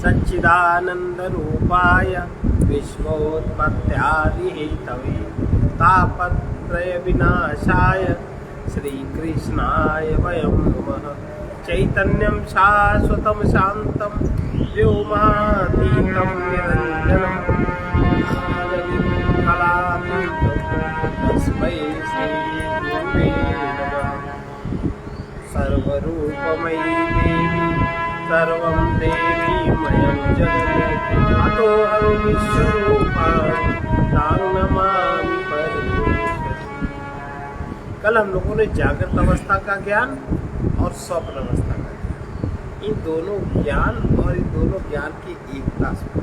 सच्चिदानन्दरूपाय विश्वोत्पत्त्यादिहेतवे तापत्रयविनाशाय श्रीकृष्णाय वयं नमः। चैतन्यं शाश्वतं शान्तं व्योमातीतं निरञ्जनं तस्मै श्रीगुरुवे नमः। सर्वरूपमयी देवी सर्वं देवीमयं जगत् अतोऽहं विश्वरूपा तां नमामि परमेश्वरी। कल हम लोगों ने जागृत अवस्था का ज्ञान और स्वप्न अवस्था का ज्ञान, इन दोनों ज्ञान और इन दोनों ज्ञान की एकता सुनी।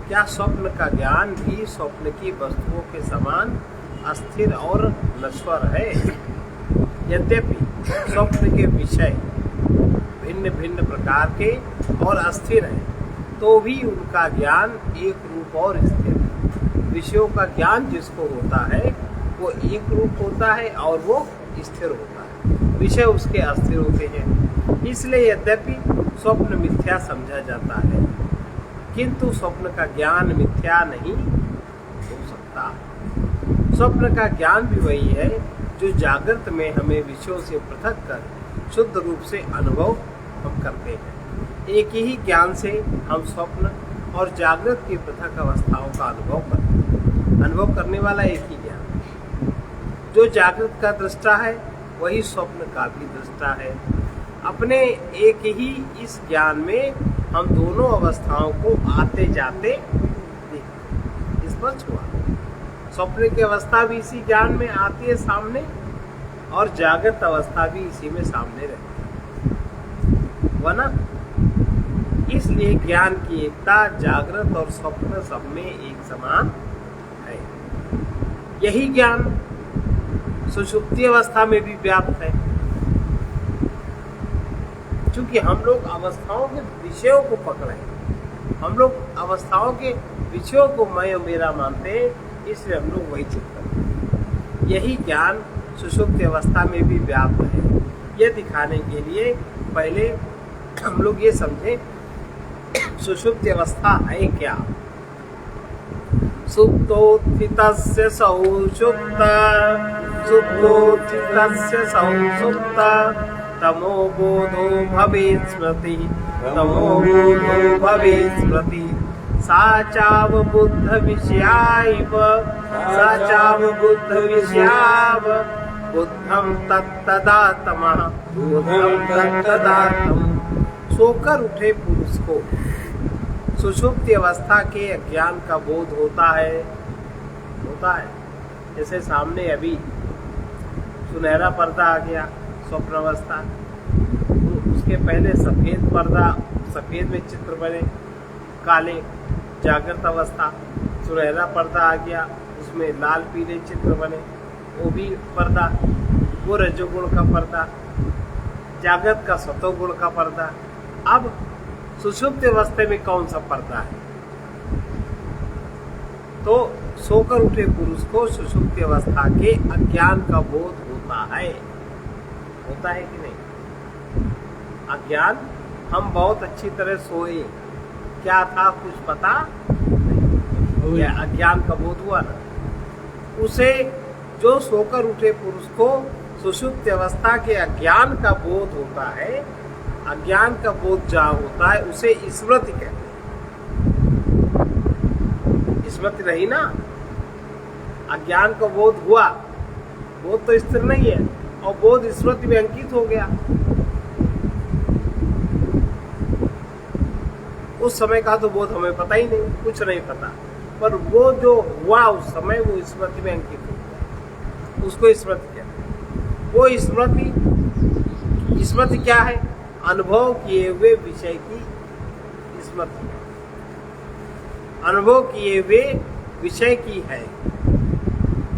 क्या स्वप्न का ज्ञान भी स्वप्न की वस्तुओं के समान अस्थिर और नश्वर है? यद्यपि स्वप्न के विषय भिन्न भिन्न प्रकार के और अस्थिर हैं, तो भी उनका ज्ञान एक रूप और स्थिर है। विषयों का ज्ञान जिसको होता है वो एक रूप होता है और वो स्थिर होता है, विषय उसके अस्थिर होते हैं। इसलिए यद्यपि स्वप्न मिथ्या समझा जाता है, किंतु स्वप्न का ज्ञान मिथ्या नहीं हो सकता। स्वप्न का ज्ञान भी वही है जो जागृत में हमें विषयों से पृथक कर शुद्ध रूप से अनुभव हम करते हैं। एक ही ज्ञान से हम स्वप्न और जागृत की पृथक अवस्थाओं का अनुभव करते हैं। अनुभव करने वाला एक ही ज्ञान, जो जागृत का दृष्टा है वही स्वप्न का भी दृष्टा है। अपने एक ही इस ज्ञान में हम दोनों अवस्थाओं को आते जाते स्पष्ट हुआ। स्वप्न की अवस्था भी इसी ज्ञान में आती है सामने, और जागृत अवस्था भी इसी में सामने रहती है, वरना इसलिए ज्ञान की एकता जागृत और स्वप्न सब में एक समान है। यही ज्ञान सुषुप्ति अवस्था में भी व्याप्त है। क्योंकि हम लोग अवस्थाओं के विषयों को पकड़े, हम लोग अवस्थाओं के विषयों को मैं और मेरा मानते हैं, इसलिए हम लोग वही चिंतन करते हैं। यही ज्ञान सुषुप्ति अवस्था में भी व्याप्त है। यह दिखाने के लिए पहले हम लोग ये समझें सुषुप्ति अवस्था है क्या। सुप्तोत्थितस्य सौषुप्त तमो बोधो भवेत् स्मृति सा चाव बुद्ध विषयाव बुद्धं तत्तदात्मा सोकर उठे पुरुष को सुषुप्ति अवस्था के अज्ञान का बोध होता है। जैसे सामने अभी सुनहरा पर्दा आ गया स्वप्न अवस्था, तो उसके पहले सफेद पर्दा, सफेद में चित्र बने काले जागृत अवस्था, सुनहरा पर्दा आ गया उसमें लाल पीले चित्र बने, वो भी पर्दा, वो रजोगुण का पर्दा, जागृत का सतोगुण का पर्दा। अब सुषुप्त अवस्था में कौन सा पर्दा है? तो सोकर उठे पुरुष को सुषुप्त अवस्था के अज्ञान का बोध होता है कि नहीं? अज्ञान, हम बहुत अच्छी तरह सोए, क्या था कुछ पता नहीं, अज्ञान का बोध हुआ ना। उसे जो सोकर उठे पुरुष को सुषुप्त अवस्था के अज्ञान का बोध होता है, अज्ञान का बोध जहाँ होता है उसे स्मृति कहते हैं। स्मृति रही ना, अज्ञान का बोध हुआ, बोध तो स्थिर नहीं है, और बोध स्मृति में अंकित हो गया। उस समय का तो बोध हमें पता ही नहीं, कुछ नहीं पता, पर वो जो हुआ उस समय वो स्मृति में अंकित हो गया, उसको स्मृति कहते हैं। वो स्मृति क्या है? अनुभव किए हुए विषय की स्मृति, अनुभव किए हुए विषय की है।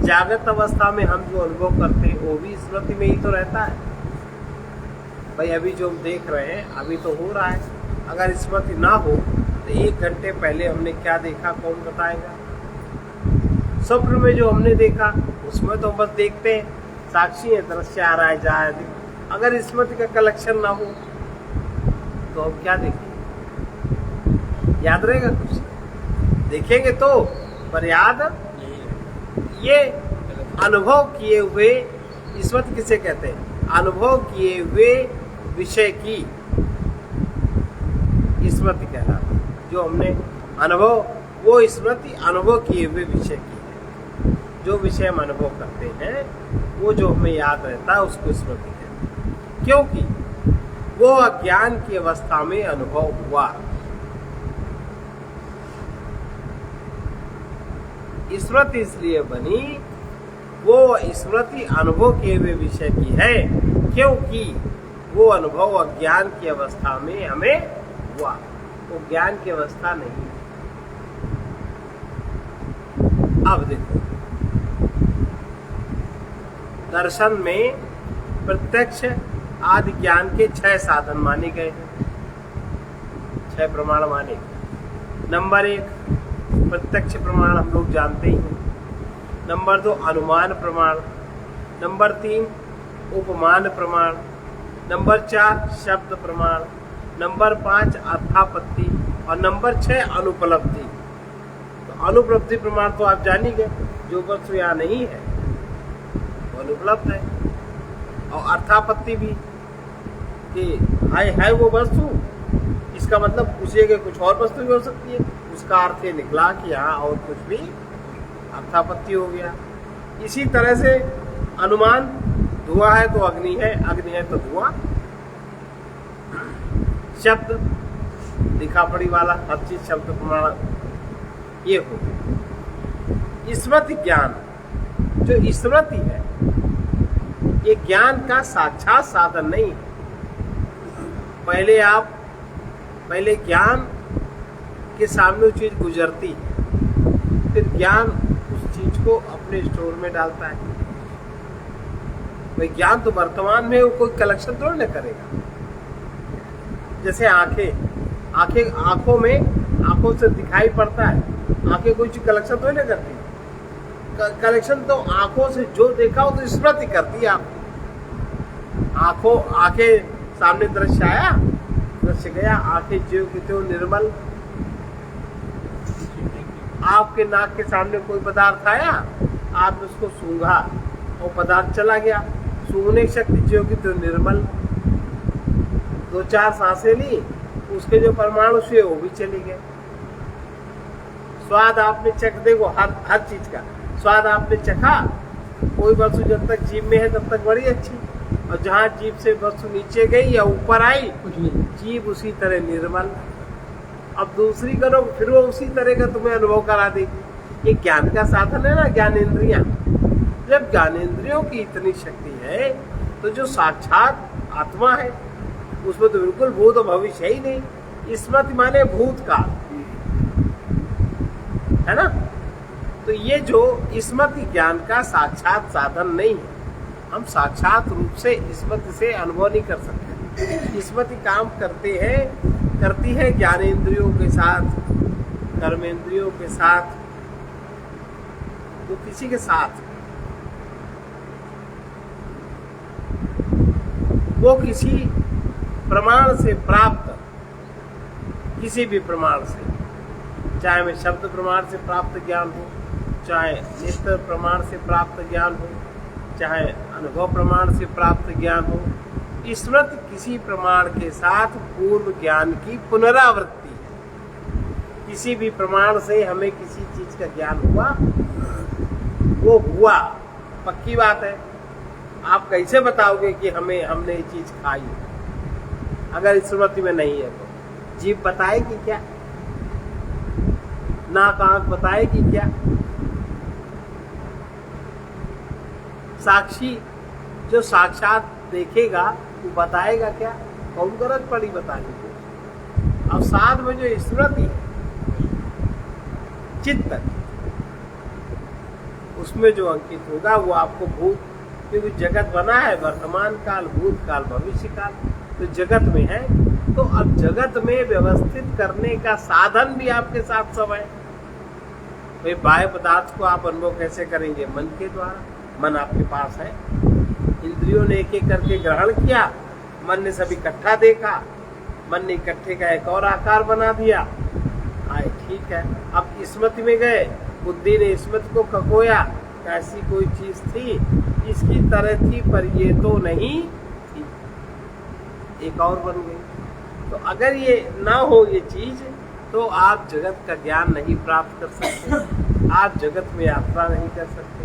जागृत अवस्था में हम जो अनुभव करते हैं वो भी स्मृति में ही तो रहता है। भाई अभी जो हम देख रहे हैं अभी तो हो रहा है, अगर स्मृति ना हो तो 1 घंटे पहले हमने क्या देखा कौन बताएगा? स्वप्न में जो हमने देखा उसमें तो बस देखते हैं, साक्षी है, दृश्य आ रहा है, जा रहा है। अगर स्मृति का कलेक्शन ना हो तो हम क्या देखें? याद रहेगा कुछ? देखेंगे तो, पर याद ये अनुभव किए हुए स्मृति किसे कहते हैं? अनुभव किए हुए विषय की स्मृति कहलाता है। जो हमने अनुभव, वो स्मृति अनुभव किए हुए विषय की है। जो विषय हम अनुभव करते हैं, वो जो हमें याद रहता है, उसको स्मृति कहते हैं, क्योंकि वो अज्ञान की अवस्था में अनुभव हुआ। स्मृति इसलिए बनी, वो स्मृति अनुभव किए हुए विषय की है, क्योंकि वो अनुभव अज्ञान की अवस्था में हमें हुआ। वो ज्ञान की अवस्था नहीं। अब देखो, दर्शन में प्रत्यक्ष आदि ज्ञान के 6 साधन माने गए हैं, 6 प्रमाण माने गए। नंबर 1 प्रत्यक्ष प्रमाण हम लोग जानते ही हैं। नंबर 2 अनुमान प्रमाण। नंबर 3 उपमान प्रमाण। नंबर 4 शब्द प्रमाण। नंबर 5 अर्थापत्ति। और नंबर 6 अनुपलब्धि। तो अनुपलब्धि प्रमाण तो आप जान ही गए, जो वस्तु यहाँ नहीं है वो अनुपलब्ध है। और अर्थापत्ति भी कि है वो वस्तु, इसका मतलब उसी के कुछ और वस्तु भी हो सकती है। उसका अर्थ ये निकला कि यहाँ और कुछ भी, अर्थापत्ति हो गया। इसी तरह से अनुमान, धुआं है तो अग्नि है, अग्नि है तो धुआं। शब्द, लिखा पढ़ी वाला हर चीज शब्द प्रमाण, ये हो गया। स्मृति ज्ञान, जो स्मृति है, ये ज्ञान का साक्षात साधन नहीं है। पहले ज्ञान के सामने वो चीज गुजरती है, फिर ज्ञान उस चीज को अपने स्टोर में डालता है। भाई ज्ञान तो वर्तमान में वो कोई कलेक्शन थोड़ी ना करेगा। जैसे आंखों में, आंखों से दिखाई पड़ता है, आंखें कोई चीज कलेक्शन थोड़ी ना करती। कलेक्शन तो आंखों से जो देखा हो तो स्मृति करती है। आपको आंखें सामने दृश्य आया, दृश्य गया, आंखें जो की त्यों निर्मल। आपके नाक के सामने कोई पदार्थ आया, आपने उसको सूंघा, वो पदार्थ चला गया। सूंघने की शक्ति जो की त्यों निर्मल। 2-4 सांसें ली, उसके जो परमाणु से वो भी चले गए। स्वाद आपने चख, देखो हर चीज का स्वाद आपने चखा। कोई वस्तु जब तक जीभ में है तब तक बड़ी अच्छी, और जहाँ जीभ से वस्तु नीचे गई या ऊपर आई, जीभ उसी तरह निर्मल। अब दूसरी करो, फिर वो उसी तरह का तुम्हें अनुभव करा देगी। ये ज्ञान का साधन है ना, ज्ञानेंद्रियां। जब ज्ञानेंद्रियों की इतनी शक्ति है, तो जो साक्षात आत्मा है उसमें तो बिल्कुल भूत और भविष्य ही नहीं। स्मृति माने भूतकाल, है ना। तो ये जो स्मृति ज्ञान का साक्षात साधन नहीं है। हम साक्षात रूप से स्मृति से अनुभव नहीं कर सकते। स्मृति काम करती है ज्ञानेंद्रियों के साथ, कर्मेंद्रियों के साथ, तो किसी के साथ वो किसी प्रमाण से प्राप्त, किसी भी प्रमाण से, चाहे में शब्द प्रमाण से प्राप्त ज्ञान हो, चाहे नेत्र प्रमाण से प्राप्त ज्ञान हो, चाहे अनुभव प्रमाण से प्राप्त ज्ञान हो, स्मृति किसी प्रमाण के साथ पूर्व ज्ञान की पुनरावृत्ति है। किसी भी प्रमाण से हमें किसी चीज का ज्ञान हुआ, वो हुआ, पक्की बात है। आप कैसे बताओगे कि हमने ये चीज खाई अगर स्मृति में नहीं है? तो जीभ बताएगी क्या? नाक आंख बताएगी क्या? साक्षी जो साक्षात देखेगा वो बताएगा क्या? कौन गरज पड़ी बताने की? अब साथ में जो स्मृति चित्त, उसमें जो अंकित होगा वो आपको भूत, क्योंकि जगत बना है वर्तमान काल, भूत काल, भविष्य काल, तो जगत में है। तो अब जगत में व्यवस्थित करने का साधन भी आपके साथ सब है। भाई बाह्य पदार्थ को आप अनुभव कैसे करेंगे? मन के द्वारा। मन आपके पास है, इंद्रियों ने एक एक करके ग्रहण किया, मन ने सब इकट्ठा देखा, मन ने इकट्ठे का एक और आकार बना दिया, आए, ठीक है। अब स्मृति में गए, बुद्धि ने स्मृति को खकोया, ऐसी कोई चीज थी, इसकी तरह थी पर ये तो नहीं थी, एक और बन गई। तो अगर ये ना हो ये चीज, तो आप जगत का ज्ञान नहीं प्राप्त कर सकते, आप जगत में यात्रा नहीं कर सकते।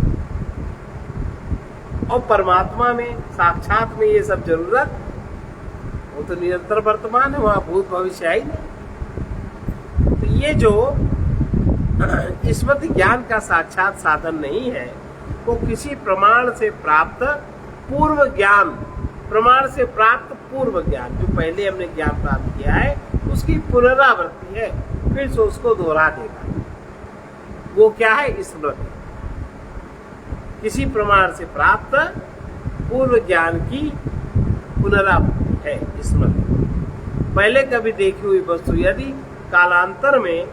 और परमात्मा में, साक्षात में ये सब जरूरत, वो तो निरंतर वर्तमान है, वहां भूत भविष्य है ही नहीं। तो ये जो स्मृति ज्ञान का साक्षात साधन नहीं है, वो किसी प्रमाण से प्राप्त पूर्व ज्ञान, प्रमाण से प्राप्त पूर्व ज्ञान, जो पहले हमने ज्ञान प्राप्त किया है उसकी पुनरावृत्ति है, फिर से उसको दोहरा देगा। वो क्या है? स्मृति। किसी प्रमाण से प्राप्त पूर्व ज्ञान की पुनरावृत्ति है स्मृति। पहले कभी देखी हुई वस्तु यदि कालांतर में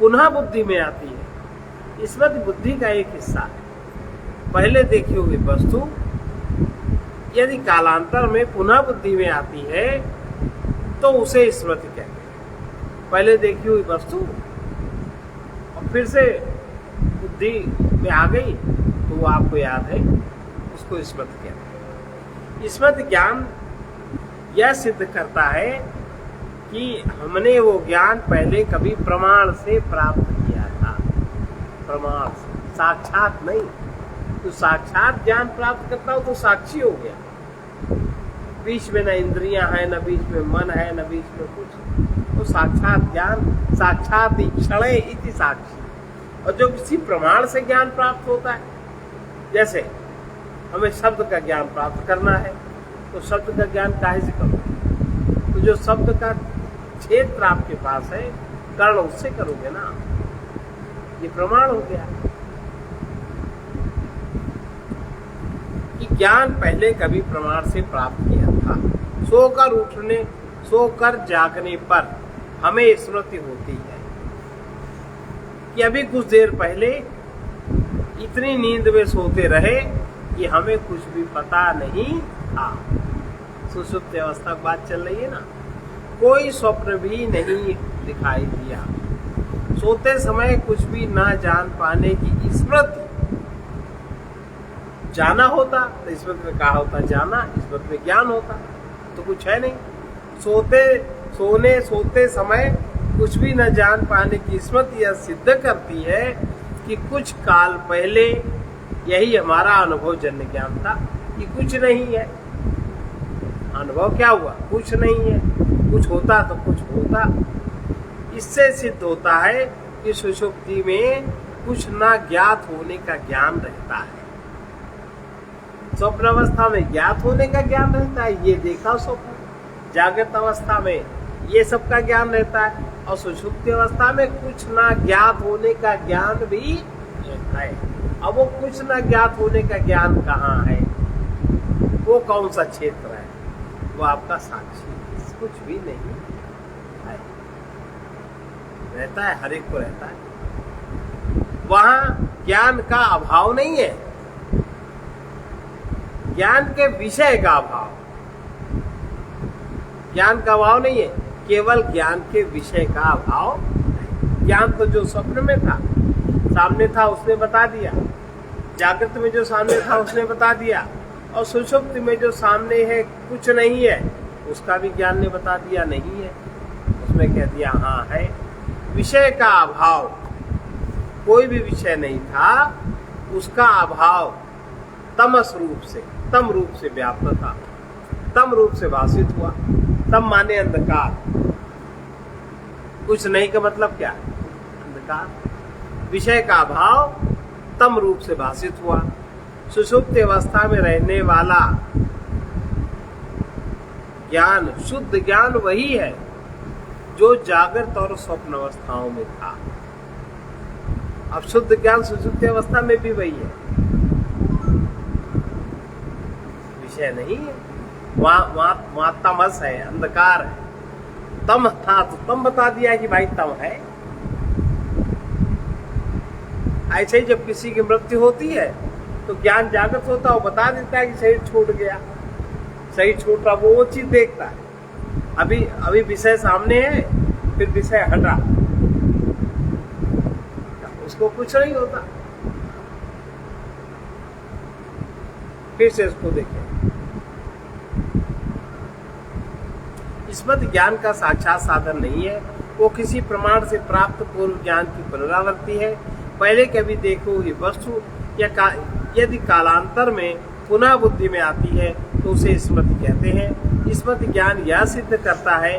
पुनः बुद्धि में आती है, स्मृति बुद्धि का एक हिस्सा है। पहले देखी हुई वस्तु यदि कालांतर में पुनः बुद्धि में आती है तो उसे स्मृति कहते हैं। पहले देखी हुई वस्तु और फिर से बुद्धि में आ गई तो वो आपको याद है, उसको स्मृति कहते हैं। स्मृति ज्ञान यह सिद्ध करता है कि हमने वो ज्ञान पहले कभी प्रमाण से प्राप्त किया था, प्रमाण से, साक्षात नहीं। तो साक्षात ज्ञान प्राप्त करता हो तो साक्षी हो गया, बीच में न इंद्रियां हैं, न बीच में मन है, न बीच में कुछ। तो साक्षात ज्ञान, साक्षात क्षण इति साक्षी। और जो किसी प्रमाण से ज्ञान प्राप्त होता है, जैसे हमें शब्द का ज्ञान प्राप्त करना है, तो शब्द का ज्ञान काहे से करोगे? तो जो शब्द का क्षेत्र आपके पास है, कर्ण, उससे करोगे ना, ये प्रमाण हो गया कि ज्ञान पहले कभी प्रमाण से प्राप्त किया था। सोकर उठने, सोकर जागने पर हमें स्मृति होती है कि अभी कुछ देर पहले इतनी नींद में सोते रहे कि हमें कुछ भी पता नहीं था। सुषुप्त अवस्था की बात चल रही है ना, कोई स्वप्न भी नहीं दिखाई दिया, सोते समय कुछ भी ना जान पाने की स्मृति। जाना होता तो स्मृति में कहा होता जाना, स्मृति में ज्ञान होता, तो कुछ है नहीं। सोते समय कुछ भी न जान पाने की स्मृति यह सिद्ध करती है कि कुछ काल पहले यही हमारा अनुभव जन्य ज्ञान था कि कुछ नहीं है। अनुभव क्या हुआ? कुछ नहीं है। कुछ होता तो कुछ होता। इससे सिद्ध होता है कि सुषुप्ति में कुछ ना ज्ञात होने का ज्ञान रहता है। स्वप्न अवस्था में ज्ञात होने का ज्ञान रहता है, ये देखा स्वप्न। जागृत अवस्था में ये सब का ज्ञान रहता है, और सुषुप्ति अवस्था में कुछ ना ज्ञात होने का ज्ञान भी रहता है। अब वो कुछ ना ज्ञात होने का ज्ञान कहाँ है? वो कौन सा क्षेत्र है? वो आपका साक्षी, कुछ भी नहीं है, रहता है, हर एक को रहता है। वहां ज्ञान का अभाव नहीं है, ज्ञान के विषय का अभाव। ज्ञान का अभाव नहीं है, केवल ज्ञान के विषय का अभाव। ज्ञान तो जो स्वप्न में था, सामने था, उसने बता दिया। जागृत में जो सामने था उसने बता दिया, और सुषुप्ति में जो सामने है कुछ नहीं है, उसका भी ज्ञान ने बता दिया नहीं है, उसमें कह दिया हाँ है। विषय का अभाव, कोई भी विषय नहीं था, उसका अभाव तमस रूप से, तम रूप से व्याप्त था, तम रूप से भाषित हुआ। तम माने अंधकार, कुछ नहीं का मतलब क्या? अंधकार। विषय का अभाव तम रूप से भाषित हुआ। सुषुप्त अवस्था में रहने वाला ज्ञान, शुद्ध ज्ञान वही है जो जागृत और स्वप्न अवस्थाओं में था। अब शुद्ध ज्ञान सुषुप्त अवस्था में भी वही है, विषय नहीं है। वहां तमस है, अंधकार है। तम था तो तम बता दिया कि भाई तम है। ऐसे ही जब किसी की मृत्यु होती है तो ज्ञान जागृत होता है, वो बता देता है कि शरीर छूट गया, शरीर छूट रहा, वो चीज देखता है। अभी विषय सामने है, फिर विषय हटा, उसको कुछ नहीं होता। फिर से इसको देखें। स्मृति ज्ञान का साक्षात साधन नहीं है, वो किसी प्रमाण से प्राप्त पूर्व ज्ञान की पुनरावृत्ति है। पहले कभी देखो ये वस्तु यदि कालांतर में पुनः बुद्धि में आती है तो उसे स्मृति कहते हैं। स्मृति ज्ञान यह सिद्ध करता है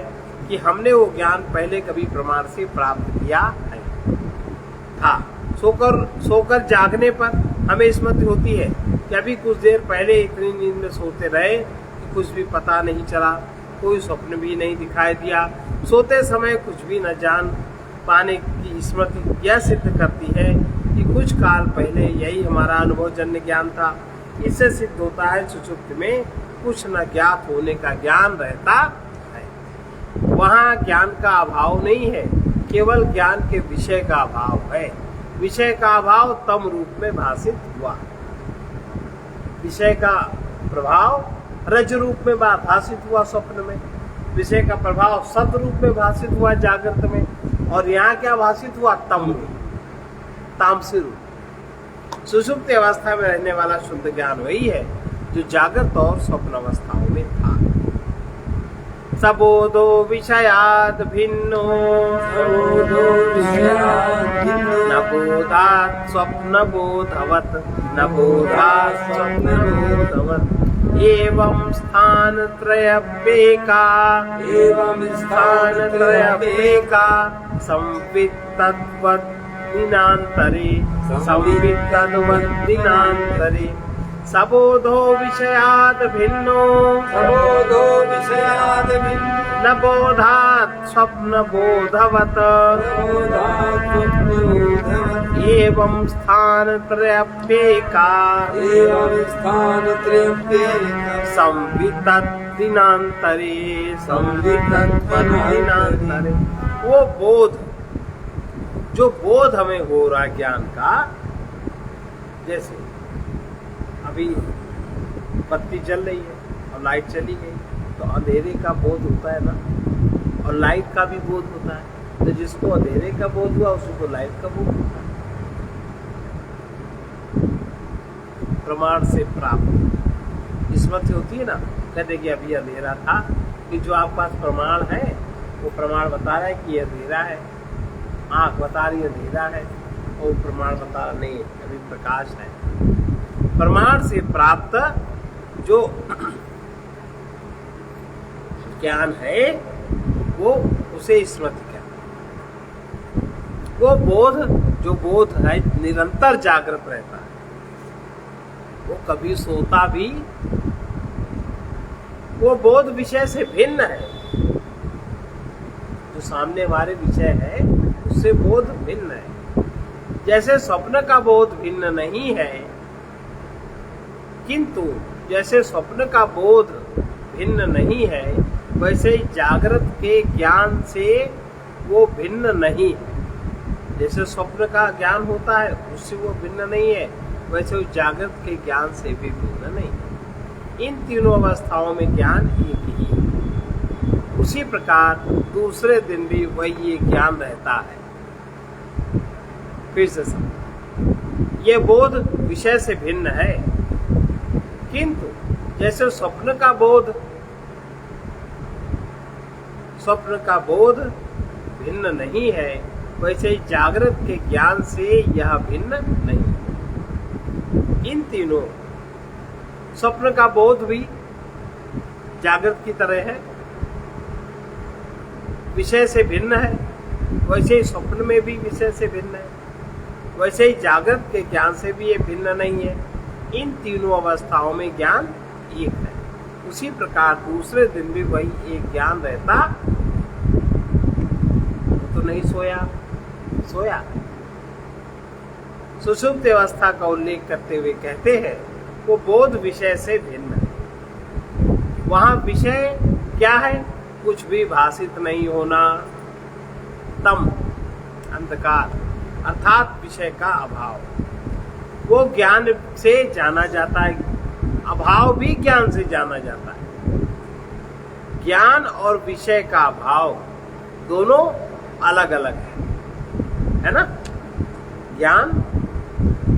कि हमने वो ज्ञान पहले कभी प्रमाण से प्राप्त किया है था। सोकर जागने पर हमें स्मृति होती है कि अभी कुछ देर पहले इतनी नींद में सोते रहे कि कुछ भी पता नहीं चला, कोई स्वप्न भी नहीं दिखाई दिया। सोते समय कुछ भी न जान पाने की स्मृति यह सिद्ध करती है कि कुछ काल पहले यही हमारा अनुभवजन्य ज्ञान था। इससे सिद्ध होता है सुषुप्ति में कुछ न ज्ञात होने का ज्ञान रहता है। वहाँ ज्ञान का अभाव नहीं है, केवल ज्ञान के विषय का अभाव है। विषय का अभाव तम रूप में भाषित हुआ, विषय का प्रभाव रज रूप में भाषित हुआ स्वप्न में, विषय का प्रभाव सत रूप में भाषित हुआ जागृत में, और यहाँ क्या भाषित हुआ? तम रूप, तामसी रूप। सुषुप्त अवस्था में रहने वाला शुद्ध ज्ञान वही है जो जागृत और स्वप्न अवस्थाओं में था। सबोधो विषयाद भिन्नो न बोधात् स्वप्न बोधवत् न बोधात् स्वप्न बोधवत् एवं स्थान त्रयपेका संवित् तद्वत् दिनान्तरे सबोधो विषयाद भिन्नो न बोधात् स्वप्न बोधवत् एवं स्थान त्रयपेका संवित् दिनान्तरे वो बोध, जो बोध हमें हो रहा ज्ञान का, जैसे अभी बत्ती जल रही है और लाइट चली गई तो अंधेरे का बोध होता है ना, और लाइट का भी बोध होता है। तो जिसको अंधेरे का बोध हुआ उसको लाइट का बोध होता है। प्रमाण से प्राप्त स्मृति होती है ना, कहते कि अभी अंधेरा था, कि जो आपके पास प्रमाण है वो प्रमाण बता रहा है कि ये अंधेरा है, आंख बता रही है अंधेरा है, और प्रमाण बता रहा नहीं अभी प्रकाश है। प्रमाण से प्राप्त जो ज्ञान है वो उसे स्मृति कहते हैं। वो बोध, जो बोध है निरंतर जागृत रहता है, वो कभी सोता भी, वो बोध विषय से भिन्न है। जो सामने हमारे विषय है उससे बोध भिन्न है। जैसे स्वप्न का बोध भिन्न नहीं है, किंतु जैसे स्वप्न का बोध भिन्न नहीं है, वैसे ही जागृत के ज्ञान से वो भिन्न नहीं है। जैसे स्वप्न का ज्ञान होता है उससे वो भिन्न नहीं है, वैसे वो जागृत के ज्ञान से भी भिन्न नहीं है। इन तीनों अवस्थाओं में ज्ञान एक ही है। उसी प्रकार दूसरे दिन भी वही ये ज्ञान रहता है। फिर से समझ, ये बोध विषय से भिन्न है, किंतु जैसे स्वप्न का बोध भिन्न नहीं है, वैसे ही जागृत के ज्ञान से यह भिन्न नहीं। इन तीनों, स्वप्न का बोध भी जागृत की तरह है, विषय से भिन्न है, वैसे ही स्वप्न में भी विषय से भिन्न है, वैसे ही जागृत के ज्ञान से भी ये भिन्न नहीं है। इन तीनों अवस्थाओं में ज्ञान एक है। उसी प्रकार दूसरे दिन भी वही एक ज्ञान रहता, तो नहीं सोया। सुषुप्त अवस्था का उल्लेख करते हुए कहते हैं वो बोध विषय से भिन्न है। वहां विषय क्या है? कुछ भी भाषित नहीं होना, तम अंधकार अर्थात विषय का अभाव, वो ज्ञान से जाना जाता है। अभाव भी ज्ञान से जाना जाता है। ज्ञान और विषय का अभाव दोनों अलग अलग है ना? ज्ञान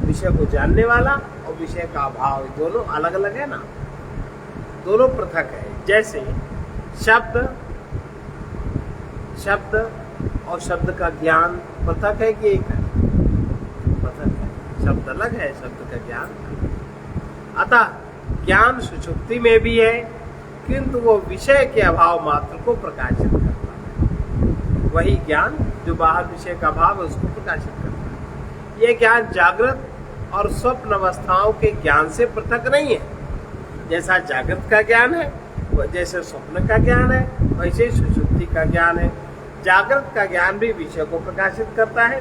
विषय को जानने वाला और विषय का अभाव, दोनों अलग अलग है ना, दोनों पृथक है। जैसे शब्द और शब्द का ज्ञान पृथक है कि एक है? पृथक है। शब्द अलग है, शब्द का ज्ञान। अतः ज्ञान सुषुप्ति में भी है, किंतु वो विषय के अभाव मात्र को प्रकाशित करता है। वही ज्ञान जो बाहर विषय का अभाव है उसको प्रकाशित करता है। यह ज्ञान जागृत और स्वप्न अवस्थाओं के ज्ञान से पृथक नहीं है। जैसा जागृत का ज्ञान है, जैसे स्वप्न का ज्ञान है, वैसे ही सुषुप्ति का ज्ञान है। जागृत का ज्ञान भी विषय को प्रकाशित करता है,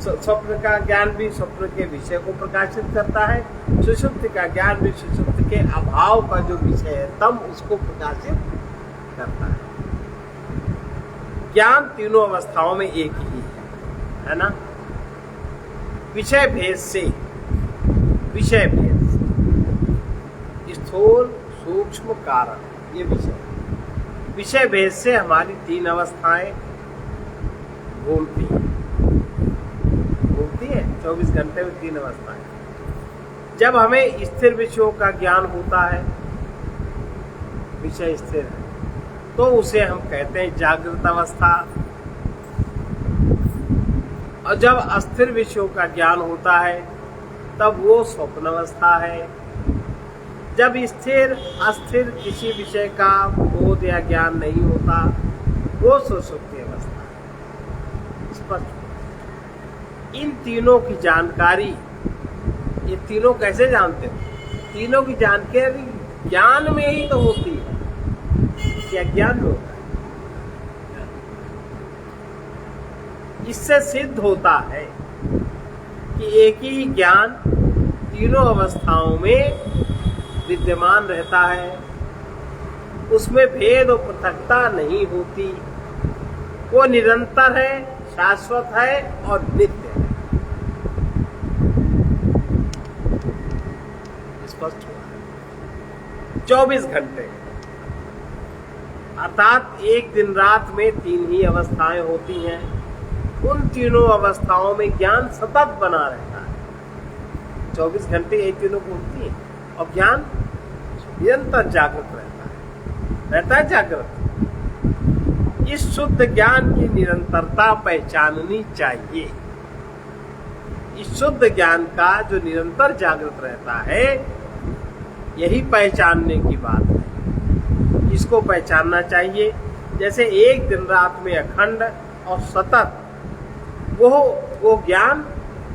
स्वप्न का ज्ञान भी स्वप्न के विषय को प्रकाशित करता है, सुषुप्ति का ज्ञान भी सुषुप्ति के अभाव का जो विषय है तम उसको प्रकाशित करता है। ज्ञान तीनों अवस्थाओं में एक ही है ना। विषय भेद से स्थूल सूक्ष्म कारण, ये विषय भेद से हमारी तीन अवस्थाएं घूमती है 24 घंटे में तीन अवस्थाएं। जब हमें स्थिर विषयों का ज्ञान होता है, विषय स्थिर है, तो उसे हम कहते हैं जागृत अवस्था। और जब अस्थिर विषयों का ज्ञान होता है तब वो स्वप्न अवस्था है। जब स्थिर अस्थिर किसी विषय का बोध या ज्ञान नहीं होता वो सुषुप्ति अवस्था है। स्पष्ट। इन तीनों की जानकारी, ये तीनों कैसे जानते हो? तीनों की जानकारी ज्ञान में ही तो होती है। क्या ज्ञान में होता है? इससे सिद्ध होता है कि एक ही ज्ञान तीनों अवस्थाओं में विद्यमान रहता है, उसमें भेद और पृथकता नहीं होती, वो निरंतर है, शाश्वत है और नित्य है। स्पष्ट हुआ। 24 घंटे अर्थात एक दिन रात में तीन ही अवस्थाएं होती हैं। उन तीनों अवस्थाओं में ज्ञान सतत बना रहता है। 24 घंटे एक तीनों को होती है और ज्ञान निरंतर जागृत रहता है जागृत। इस शुद्ध ज्ञान की निरंतरता पहचाननी चाहिए। इस शुद्ध ज्ञान का जो निरंतर जागृत रहता है, यही पहचानने की बात है। इसको पहचानना चाहिए। जैसे एक दिन रात में अखंड और सतत वो ज्ञान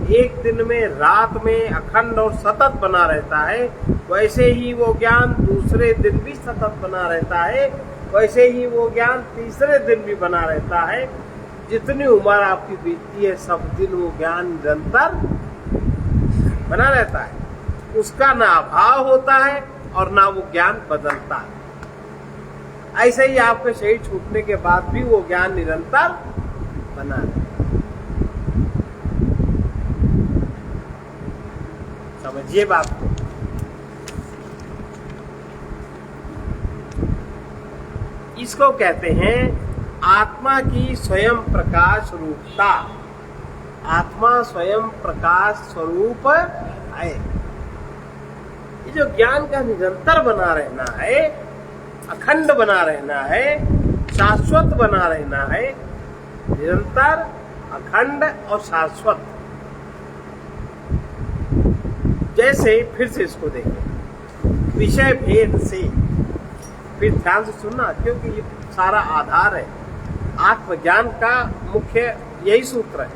एक दिन में रात में अखंड और सतत बना रहता है, वैसे ही वो ज्ञान दूसरे दिन भी सतत बना रहता है, वैसे ही वो ज्ञान तीसरे दिन भी बना रहता है। जितनी उम्र आपकी बीतती है सब दिन वो ज्ञान निरंतर बना रहता है। उसका ना अभाव होता है और ना वो ज्ञान बदलता है। ऐसे ही आपके शरीर छूटने के बाद भी वो ज्ञान निरंतर बना रहता है। समझिए बात को। इसको कहते हैं आत्मा की स्वयं प्रकाश रूपता। आत्मा स्वयं प्रकाश स्वरूप है। ये जो ज्ञान का निरंतर बना रहना है, अखंड बना रहना है, शाश्वत बना रहना है, निरंतर अखंड और शाश्वत। जैसे फिर से इसको देखें, विषय भेद से, फिर ध्यान से सुनना क्योंकि ये सारा आधार है। आत्मज्ञान का मुख्य यही सूत्र है।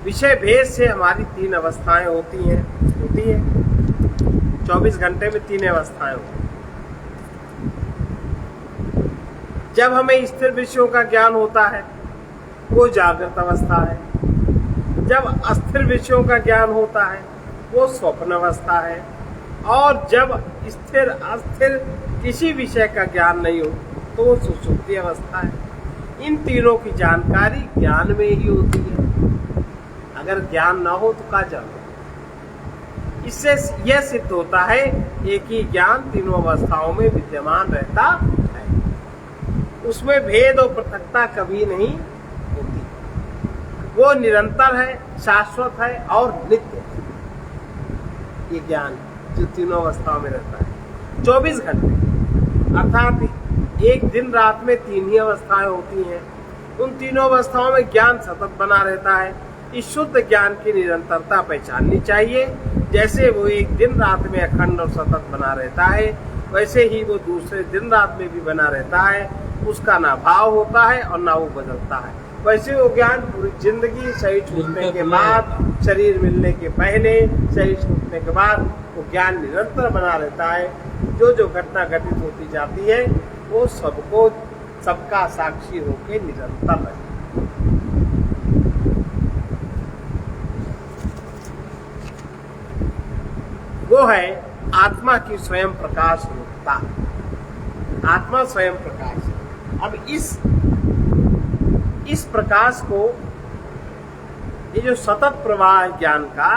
विषय भेद से हमारी तीन अवस्थाएं होती हैं 24 घंटे में तीन अवस्थाएं होती हैं। जब हमें स्थिर विषयों का ज्ञान होता है वो जागृत अवस्था है। जब अस्थिर विषयों का ज्ञान होता है वो स्वप्न अवस्था है। और जब स्थिर अस्थिर किसी विषय का ज्ञान नहीं हो तो वो सुषुप्ति अवस्था है। इन तीनों की जानकारी ज्ञान में ही होती है। अगर ज्ञान ना हो तो क्या जानो। इससे यह सिद्ध होता है एक ही ज्ञान तीनों अवस्थाओं में विद्यमान रहता है, उसमें भेद और पृथकता कभी नहीं होती। वो निरंतर है, शाश्वत है और नित्य है। ये ज्ञान जो तीनों अवस्थाओं में रहता है 24 घंटे, अर्थात एक दिन रात में 3 ही अवस्थाएं होती हैं। उन तीनों अवस्थाओं में ज्ञान सतत बना रहता है। इस शुद्ध ज्ञान की निरंतरता पहचाननी चाहिए। जैसे वो एक दिन रात में अखंड और सतत बना रहता है, वैसे ही वो दूसरे दिन रात में भी बना रहता है। उसका ना भाव होता है और ना वो बदलता है। वैसे वो ज्ञान पूरी जिंदगी, शरीर छूटने के बाद, शरीर मिलने के पहले, शरीर छूटने के बाद वो ज्ञान निरंतर बना रहता है। जो जो घटना घटित होती जाती है वो सबका साक्षी होके निरंतर रहता है। वो है आत्मा की स्वयं प्रकाश रूपता। आत्मा स्वयं प्रकाश है। अब इस प्रकाश को, ये जो सतत प्रवाह है ज्ञान का,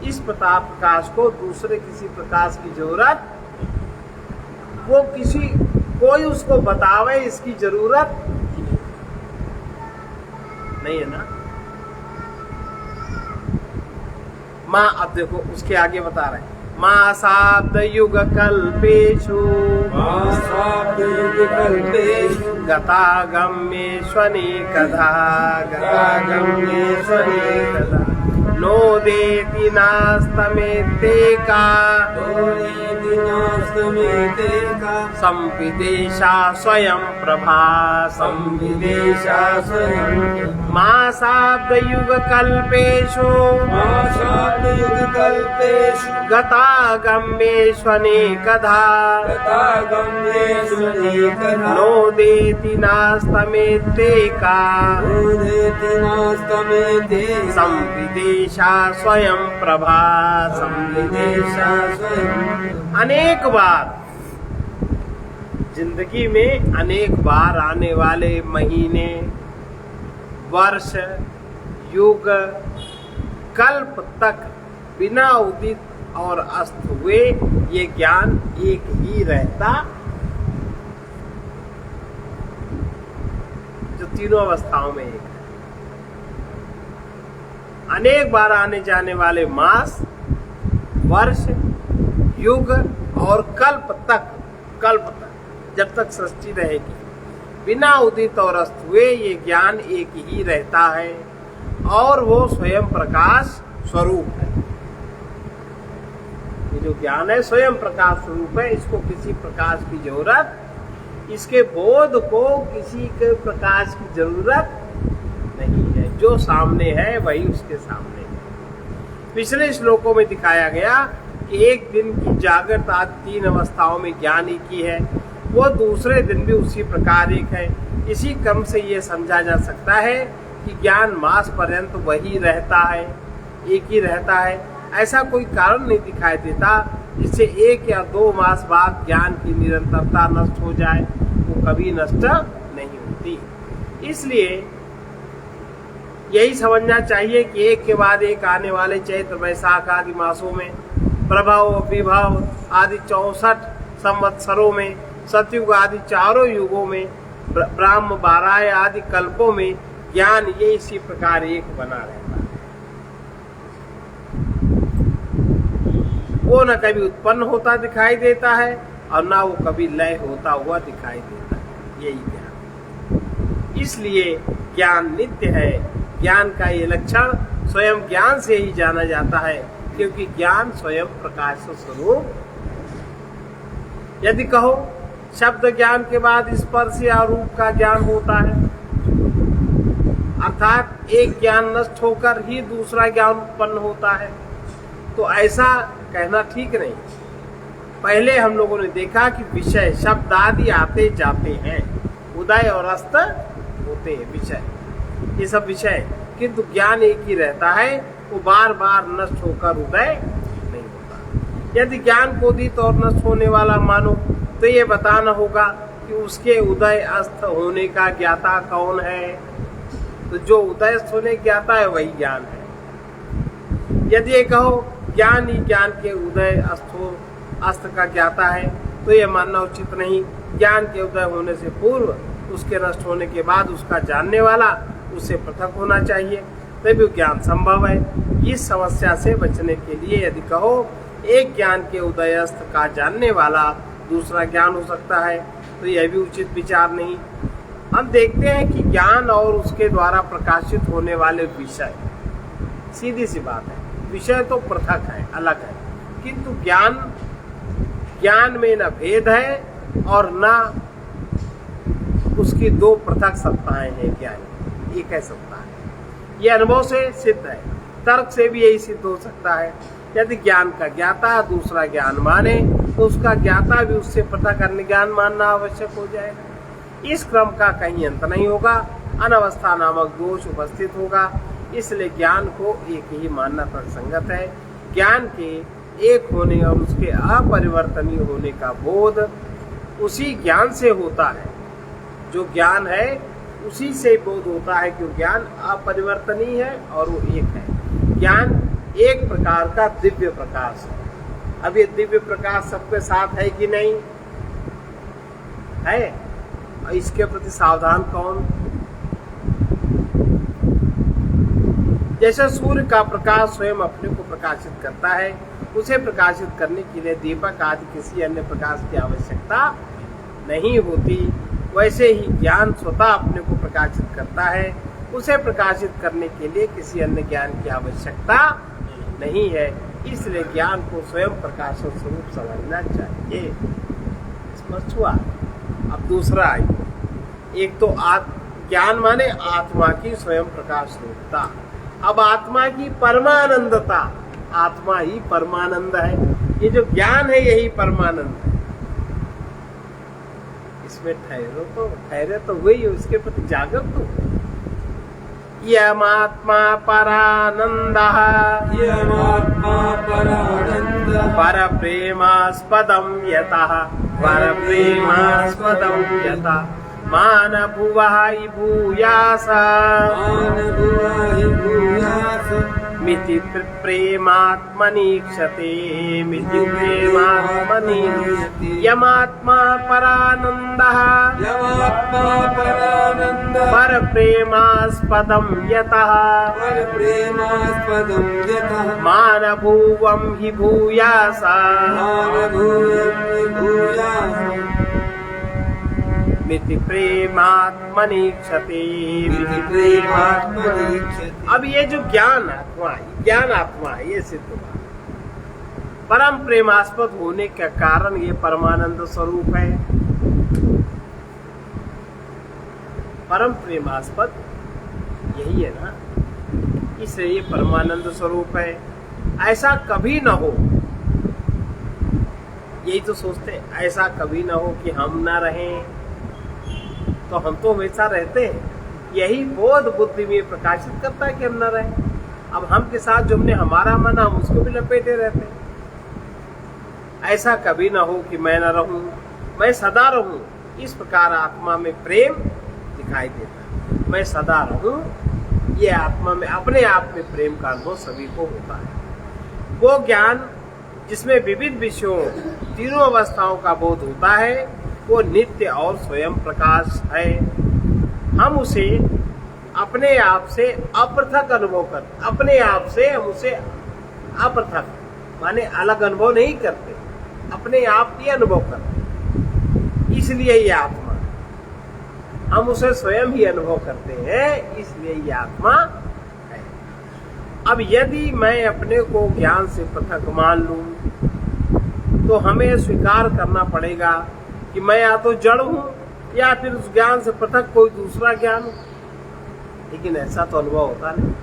इस प्रकाश को दूसरे किसी प्रकाश की जरूरत, वो कोई उसको बतावे इसकी जरूरत नहीं है ना। माँ, अब देखो उसके आगे बता रहे हैं, माँ शाब्द युग कल्पेषु गतागम्येष्वनेकधा नोदेति नास्तमेतेका संविदेशा स्वयं प्रभा संविदेशा स्वयं। माँ शाब्द युग कल्पेषु गतागम्येष्वनेकधा नोदेति नास्तमेतेका संविदेशा स्वयं प्रभा संविदेशा स्वयं। अनेक बार जिंदगी में, अनेक बार आने वाले महीने, वर्ष, युग, कल्प तक बिना उदित और अस्त हुए ये ज्ञान एक ही रहता, जो तीनों अवस्थाओं में एक है। अनेक बार आने जाने वाले मास, वर्ष, युग और कल्प तक जब तक सृष्टि रहेगी, बिना उदित और अस्त हुए ये ज्ञान एक ही रहता है और वो स्वयं प्रकाश स्वरूप है। ये जो ज्ञान है स्वयं प्रकाश स्वरूप है। इसको किसी प्रकाश की जरूरत, इसके बोध को किसी के प्रकाश की जरूरत नहीं है। जो सामने है वही उसके सामने है। पिछले श्लोकों में दिखाया गया कि एक दिन की जागृत आदि 3 अवस्थाओं में ज्ञान एक ही है, वो दूसरे दिन भी उसी प्रकार एक है। इसी क्रम से ये समझा जा सकता है कि ज्ञान मास पर्यंत वही रहता है, एक ही रहता है। ऐसा कोई कारण नहीं दिखाई देता जिससे 1 या 2 मास बाद ज्ञान की निरंतरता नष्ट हो जाए। वो कभी नष्ट नहीं होती। इसलिए यही समझना चाहिए कि एक के बाद एक आने वाले चैत्र, वैशाख आदि मासों में, प्रभव, विभव आदि 64 संवत्सरों में, सतयुग आदि 4 युगों में, ब्राह्म 12 आदि कल्पों में ज्ञान ये इसी प्रकार एक बना रहता है। वो न कभी उत्पन्न होता दिखाई देता है और ना वो कभी लय होता हुआ दिखाई देता है। यही ज्ञान। इसलिए ज्ञान नित्य है। ज्ञान का ये लक्षण स्वयं ज्ञान से ही जाना जाता है, क्योंकि ज्ञान स्वयं प्रकाश स्वरूप। यदि कहो शब्द ज्ञान के बाद स्पर्श या रूप का ज्ञान होता है, अर्थात एक ज्ञान नष्ट होकर ही दूसरा ज्ञान उत्पन्न होता है, तो ऐसा कहना ठीक नहीं। पहले हम लोगों ने देखा कि विषय शब्द आदि आते जाते हैं, उदय और अस्त होते हैं विषय, ये सब विषय, किंतु ज्ञान एक ही रहता है। वो बार बार नष्ट होकर उदय नहीं होता। यदि ज्ञान को उदित और नष्ट होने वाला मानो तो ये बताना होगा कि उसके उदय अस्त होने का ज्ञाता कौन है। तो जो उदय अस्त होने ज्ञाता है वही ज्ञान है। यदि ये कहो ज्ञान ही ज्ञान के उदय अस्त का ज्ञाता है, तो ये मानना उचित नहीं। ज्ञान के उदय होने से पूर्व, उसके नष्ट होने के बाद उसका जानने वाला उससे पृथक होना चाहिए। तभी ज्ञान संभव है। इस समस्या से बचने के लिए यदि कहो एक ज्ञान के उदयस्थ का जानने वाला दूसरा ज्ञान हो सकता है, तो यह भी उचित विचार नहीं। हम देखते हैं कि ज्ञान और उसके द्वारा प्रकाशित होने वाले विषय, सीधी सी बात है, विषय तो पृथक है, अलग है, किंतु ज्ञान में न भेद है और न उसकी दो पृथक सत्ताएं हैं। ज्ञान एक है सत्ता है, यह अनुभव से सिद्ध है, तर्क से भी यही सिद्ध हो सकता है। यदि ज्ञान का ज्ञाता दूसरा ज्ञान माने तो उसका ज्ञाता भी उससे पृथक अन्य ज्ञान मानना आवश्यक हो जाएगा। इस क्रम का कहीं अंत नहीं होगा, अनवस्था नामक दोष उपस्थित होगा। इसलिए ज्ञान को एक ही मानना तर्कसंगत है। ज्ञान के एक होने और उसके अपरिवर्तनीय होने का बोध उसी ज्ञान से होता है। जो ज्ञान है उसी से बोध होता है, क्यों ज्ञान अपरिवर्तनीय है और वो एक है। ज्ञान एक प्रकार का दिव्य प्रकाश है। अब ये दिव्य प्रकाश सबके साथ है कि नहीं है, और इसके प्रति सावधान कौन? जैसे सूर्य का प्रकाश स्वयं अपने को प्रकाशित करता है, उसे प्रकाशित करने के लिए दीपक आदि किसी अन्य प्रकाश की आवश्यकता नहीं होती, वैसे ही ज्ञान स्वतः अपने को प्रकाशित करता है, उसे प्रकाशित करने के लिए किसी अन्य ज्ञान की आवश्यकता नहीं है। इसलिए ज्ञान को स्वयं प्रकाशक स्वरूप समझना चाहिए। स्पष्ट हुआ। अब दूसरा आइए, एक तो ज्ञान माने आत्मा की स्वयं प्रकाश रूपता। अब आत्मा की परमानंदता, आत्मा ही परमानंद है। ये जो ज्ञान है यही परमानंद है। इसमें ठहरे तो वही, उसके प्रति जागरूक हो। यमात्मा परानंदः पर प्रेमास्पदं यतः मान भुवः भूयास मिति प्रेमात्मनीक्षते यमात्मा परानंदः पर प्रेमास्पदं यतः मान भुवं हि भूयास मिति प्रेमात्मनीक्षते। अब ये जो ज्ञान आत्मा है, ये सिद्ध हुआ। परम प्रेमास्पद होने का कारण ये परमानंद स्वरूप है। परम प्रेमास्पद यही है ना, इसलिए ये परमानंद स्वरूप है। ऐसा कभी न हो, यही तो सोचते, ऐसा कभी न हो कि हम ना रहें, तो हम तो हमेशा रहते हैं। यही बोध बुद्धि में प्रकाशित करता है कि हम न रहें। अब हम के साथ जो हमने हमारा माना, हम उसको भी लपेटे रहते हैं। ऐसा कभी ना हो कि मैं न रहूं, मैं सदा रहूं। इस प्रकार आत्मा में प्रेम दिखाई देता है। मैं सदा रहूं, ये आत्मा में अपने आप में प्रेम का अनुभव सभी को होता है। वो ज्ञान जिसमें विविध विषयों तीनों अवस्थाओं का बोध होता है, वो नित्य और स्वयं प्रकाश है। हम उसे अपने आप से अपृथक अनुभव करते, अपने आप से हम उसे अपृथक माने अलग अनुभव नहीं करते, अपने आप ही अनुभव करते। इसलिए ये आत्मा, हम उसे स्वयं ही अनुभव करते हैं, इसलिए ये आत्मा है। अब यदि मैं अपने को ज्ञान से पृथक मान लूं, तो हमें स्वीकार करना पड़ेगा कि मैं या तो जड़ हूं या फिर उस ज्ञान से पृथक कोई दूसरा ज्ञान हो। लेकिन ऐसा तो अनुभव होता नहीं।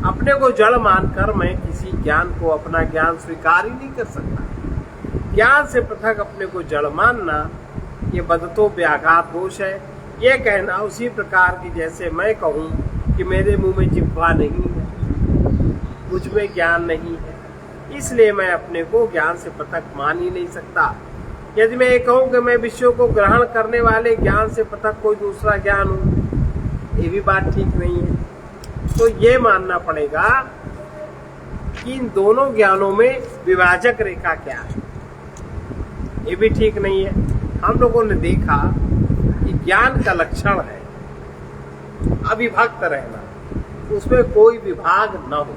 अपने को जड़ मानकर मैं किसी ज्ञान को अपना ज्ञान स्वीकार ही नहीं कर सकता। ज्ञान से पृथक अपने को जड़ मानना ये बदतो व्याघात दोष है। ये कहना उसी प्रकार की जैसे मैं कहूं कि मेरे मुंह में जिह्वा नहीं है, मुझ में ज्ञान नहीं है, इसलिए मैं अपने को ज्ञान से पृथक मान ही नहीं सकता। यदि मैं ये कहूं कि मैं विषयों को ग्रहण करने वाले ज्ञान से पृथक कोई दूसरा ज्ञान हूं, ये भी बात ठीक नहीं है। तो ये मानना पड़ेगा कि इन दोनों ज्ञानों में विभाजक रेखा क्या है, ये भी ठीक नहीं है। हम लोगों ने देखा कि ज्ञान का लक्षण है अविभक्त रहना, उसमें कोई विभाग न हो।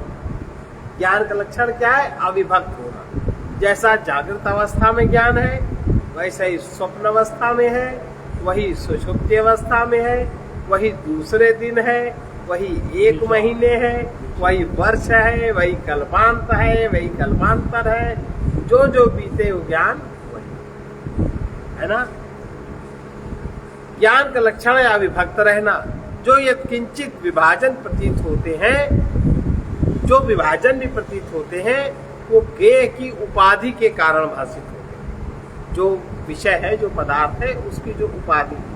ज्ञान का लक्षण क्या है? अविभक्त होना। जैसा जागृत अवस्था में ज्ञान है, वैसा ही स्वप्न अवस्था में है, वही सुषुप्ति अवस्था में है, वही दूसरे दिन है, वही 1 महीने है, वही वर्ष है, वही कल्पांत है, वही कल्पांतर है। जो जो बीते वो ज्ञान वही है ना। ज्ञान का लक्षण है अविभक्त रहना। जो ये किंचित विभाजन प्रतीत होते हैं, जो विभाजन भी प्रतीत होते हैं, वो ज्ञेय की उपाधि के कारण भाषित होते हैं। जो विषय है, जो पदार्थ है, उसकी जो उपाधि है।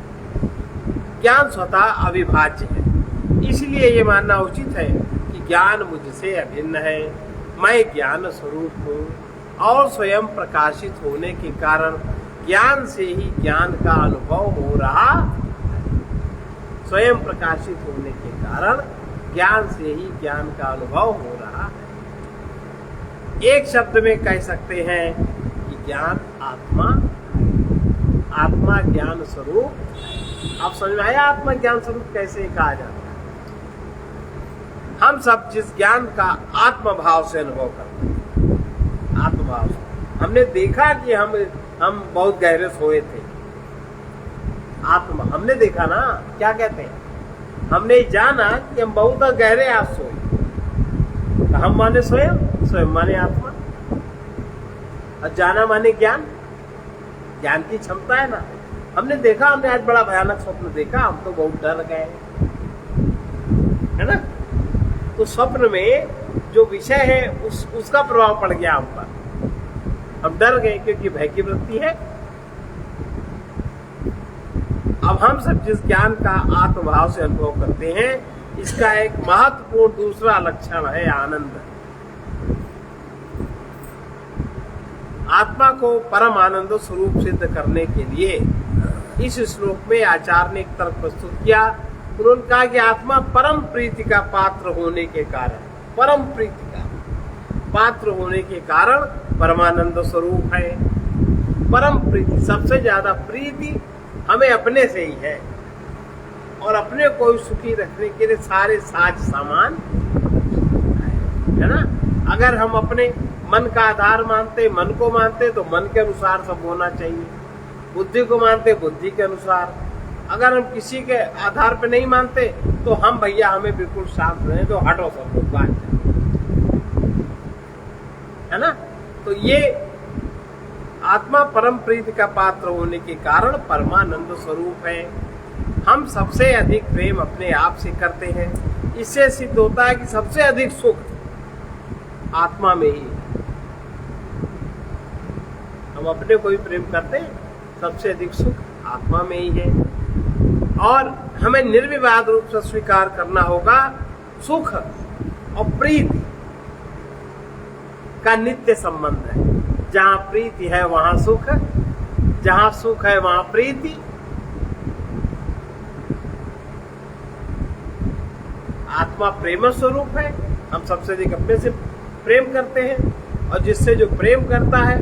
ज्ञान स्वतः अविभाज्य है। इसलिए ये मानना उचित है कि ज्ञान मुझसे अभिन्न है, मैं ज्ञान स्वरूप हूँ और स्वयं प्रकाशित होने के कारण ज्ञान से ही ज्ञान का अनुभव हो रहा है। स्वयं प्रकाशित होने के कारण ज्ञान से ही ज्ञान का अनुभव हो रहा है। एक शब्द में कह सकते हैं कि ज्ञान आत्मा, आत्मा ज्ञान स्वरूप। आप समझ में आया आत्मा ज्ञान स्वरूप कैसे कहा जाता है? हम सब जिस ज्ञान का आत्मभाव से अनुभव करते हैं, आत्मभाव से हमने देखा कि हम बहुत गहरे सोए थे। आत्मा हमने देखा ना, क्या कहते हैं, हमने जाना कि हम बहुत गहरे आज सोए। तो हम माने स्वयं, स्वयं माने आत्मा, और जाना माने ज्ञान। ज्ञान की क्षमता है ना। हमने देखा, हमने आज बड़ा भयानक स्वप्न देखा, हम तो बहुत डर गए, है ना। तो स्वप्न में जो विषय है उसका प्रभाव पड़ गया हम पर, हम डर गए क्योंकि भय की वृत्ति है। अब हम सब जिस ज्ञान का आत्मभाव से अनुभव करते हैं, इसका एक महत्वपूर्ण दूसरा लक्षण है आनंद। आत्मा को परम आनंद स्वरूप सिद्ध करने के लिए इस श्लोक में आचार्य ने एक तर्क प्रस्तुत किया। उन्होंने कहा कि आत्मा परम प्रीति का पात्र होने के कारण, परम प्रीति का पात्र होने के कारण परमानंद स्वरूप है। परम प्रीति, सबसे ज्यादा प्रीति हमें अपने से ही है, और अपने को सुखी रखने के लिए सारे साज सामान है ना। अगर हम अपने मन का आधार मानते, मन को मानते, तो मन के अनुसार सब होना चाहिए। बुद्धि को मानते, बुद्धि के अनुसार। अगर हम किसी के आधार पे नहीं मानते, तो हम भैया हमें बिल्कुल शांत रहे, तो हटो सब लोग बात, है ना। तो ये आत्मा परम प्रीति का पात्र होने के कारण परमानंद स्वरूप है। हम सबसे अधिक प्रेम अपने आप से करते हैं। इससे सिद्ध होता है कि सबसे अधिक सुख आत्मा में ही है। हम अपने को भी प्रेम करते हैं, सबसे अधिक सुख आत्मा में ही है। और हमें निर्विवाद रूप से स्वीकार करना होगा, सुख और प्रीति का नित्य संबंध है। जहां प्रीति है वहां सुख, जहां सुख है वहां प्रीति। आत्मा प्रेम स्वरूप है। हम सबसे अधिक अपने से प्रेम करते हैं, और जिससे जो प्रेम करता है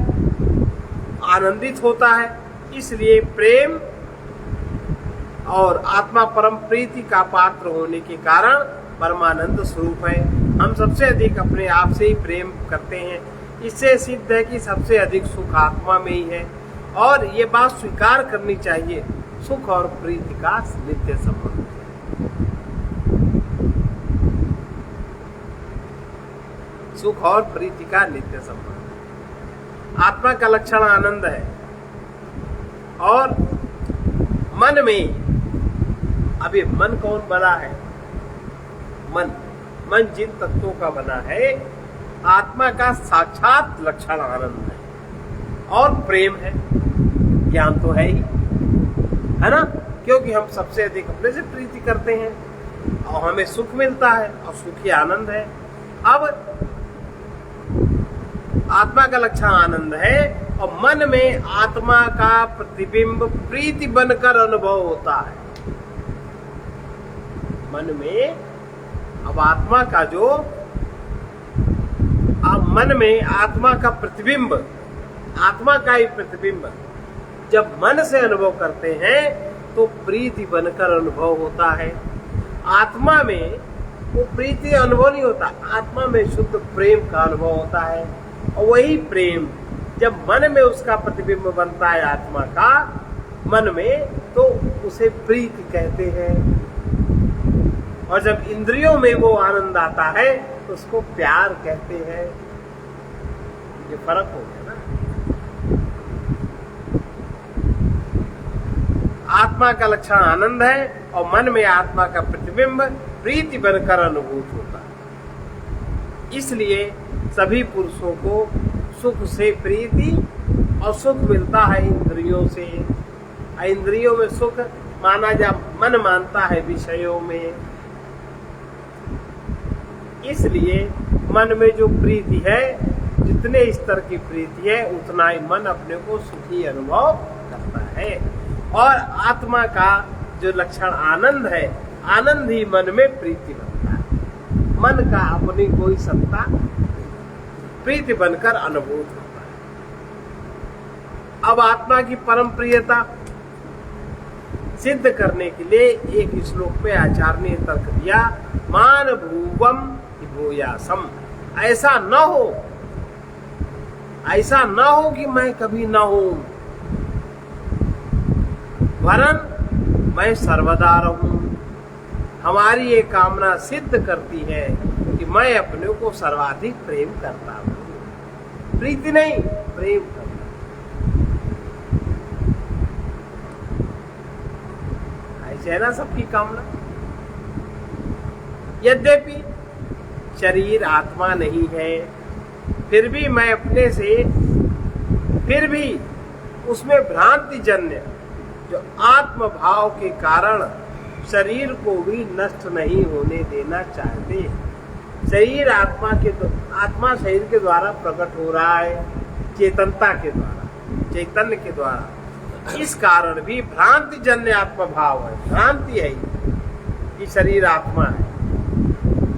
आनंदित होता है। इसलिए प्रेम और आत्मा परम प्रीति का पात्र होने के कारण परमानंद स्वरूप है। हम सबसे अधिक अपने आप से ही प्रेम करते हैं। इससे सिद्ध है कि सबसे अधिक सुख आत्मा में ही है, और ये बात स्वीकार करनी चाहिए, सुख और प्रीति का नित्य संबंध है। सुख और प्रीति का नित्य संबंध। आत्मा का लक्षण आनंद है। और मन में, अभी मन कौन बना है? मन जिन तत्वों का बना है, आत्मा का साक्षात लक्षण आनंद है और प्रेम है। ज्ञान तो है ही, है ना, क्योंकि हम सबसे अधिक अपने से प्रीति करते हैं और हमें सुख मिलता है, और सुख ही आनंद है। अब आत्मा का लक्षण आनंद है, और मन में आत्मा का प्रतिबिंब प्रीति बनकर अनुभव होता है। मन में अब आत्मा का जो, अब मन में आत्मा का प्रतिबिंब, आत्मा का ही प्रतिबिंब जब मन से अनुभव करते हैं तो प्रीति बनकर अनुभव होता है। आत्मा में वो प्रीति अनुभव नहीं होता, आत्मा में शुद्ध प्रेम का अनुभव होता है। और वही प्रेम जब मन में उसका प्रतिबिंब बनता है आत्मा का मन में, तो उसे प्रीति कहते हैं। और जब इंद्रियों में वो आनंद आता है तो उसको प्यार कहते हैं। ये फर्क हो गया ना। आत्मा का लक्षण आनंद है और मन में आत्मा का प्रतिबिंब प्रीति बनकर अनुभूत होता है। इसलिए सभी पुरुषों को सुख से प्रीति और सुख मिलता है इंद्रियों से। इंद्रियों में सुख माना जा मन मानता है विषयों में। इसलिए मन में जो प्रीति है, जितने स्तर की प्रीति है उतना ही मन अपने को सुखी अनुभव करता है। और आत्मा का जो लक्षण आनंद है, आनंद ही मन में प्रीति बनता है। मन का अपनी कोई सत्ता प्रीति बनकर अनुभूत होता है। अब आत्मा की परम प्रियता सिद्ध करने के लिए एक श्लोक में आचार्य ने तर्क दिया, मान भूवम भूयासम। ऐसा न हो कि मैं कभी न हूं, वरन मैं सर्वदा रहूं। हमारी ये कामना सिद्ध करती है कि मैं अपने को सर्वाधिक प्रेम करता हूं। प्रीति नहीं, प्रेम करता। ऐसे है ना सबकी कामना। यद्यपि शरीर आत्मा नहीं है, फिर भी मैं अपने से, फिर भी उसमें भ्रांति जन्य जो आत्म भाव के कारण शरीर को भी नष्ट नहीं होने देना चाहते। शरीर आत्मा शरीर के द्वारा प्रकट हो रहा है, चेतनता के द्वारा, चैतन्य के द्वारा। इस कारण भी भ्रांति जन्य आत्म भाव है। भ्रांति है कि शरीर आत्मा है।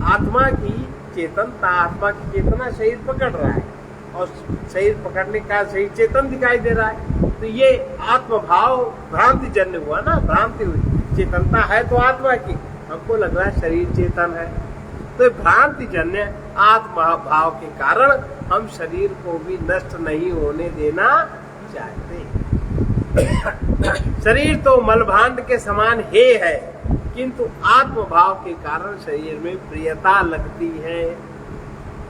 आत्मा की चेतनता, आत्मा की चेतना शरीर पकड़ रहा है और शरीर पकड़ने का शरीर चेतन दिखाई दे रहा है। तो ये आत्म भाव भ्रांति जन्य हुआ ना, भ्रांति हुई। चेतनता है तो आत्मा की, हमको लग रहा है शरीर चेतन है। तो भ्रांति जन्य आत्मा भाव के कारण हम शरीर को भी नष्ट नहीं होने देना चाहते। शरीर तो मलभांड के समान हे है, किंतु आत्म भाव के कारण शरीर में प्रियता लगती है।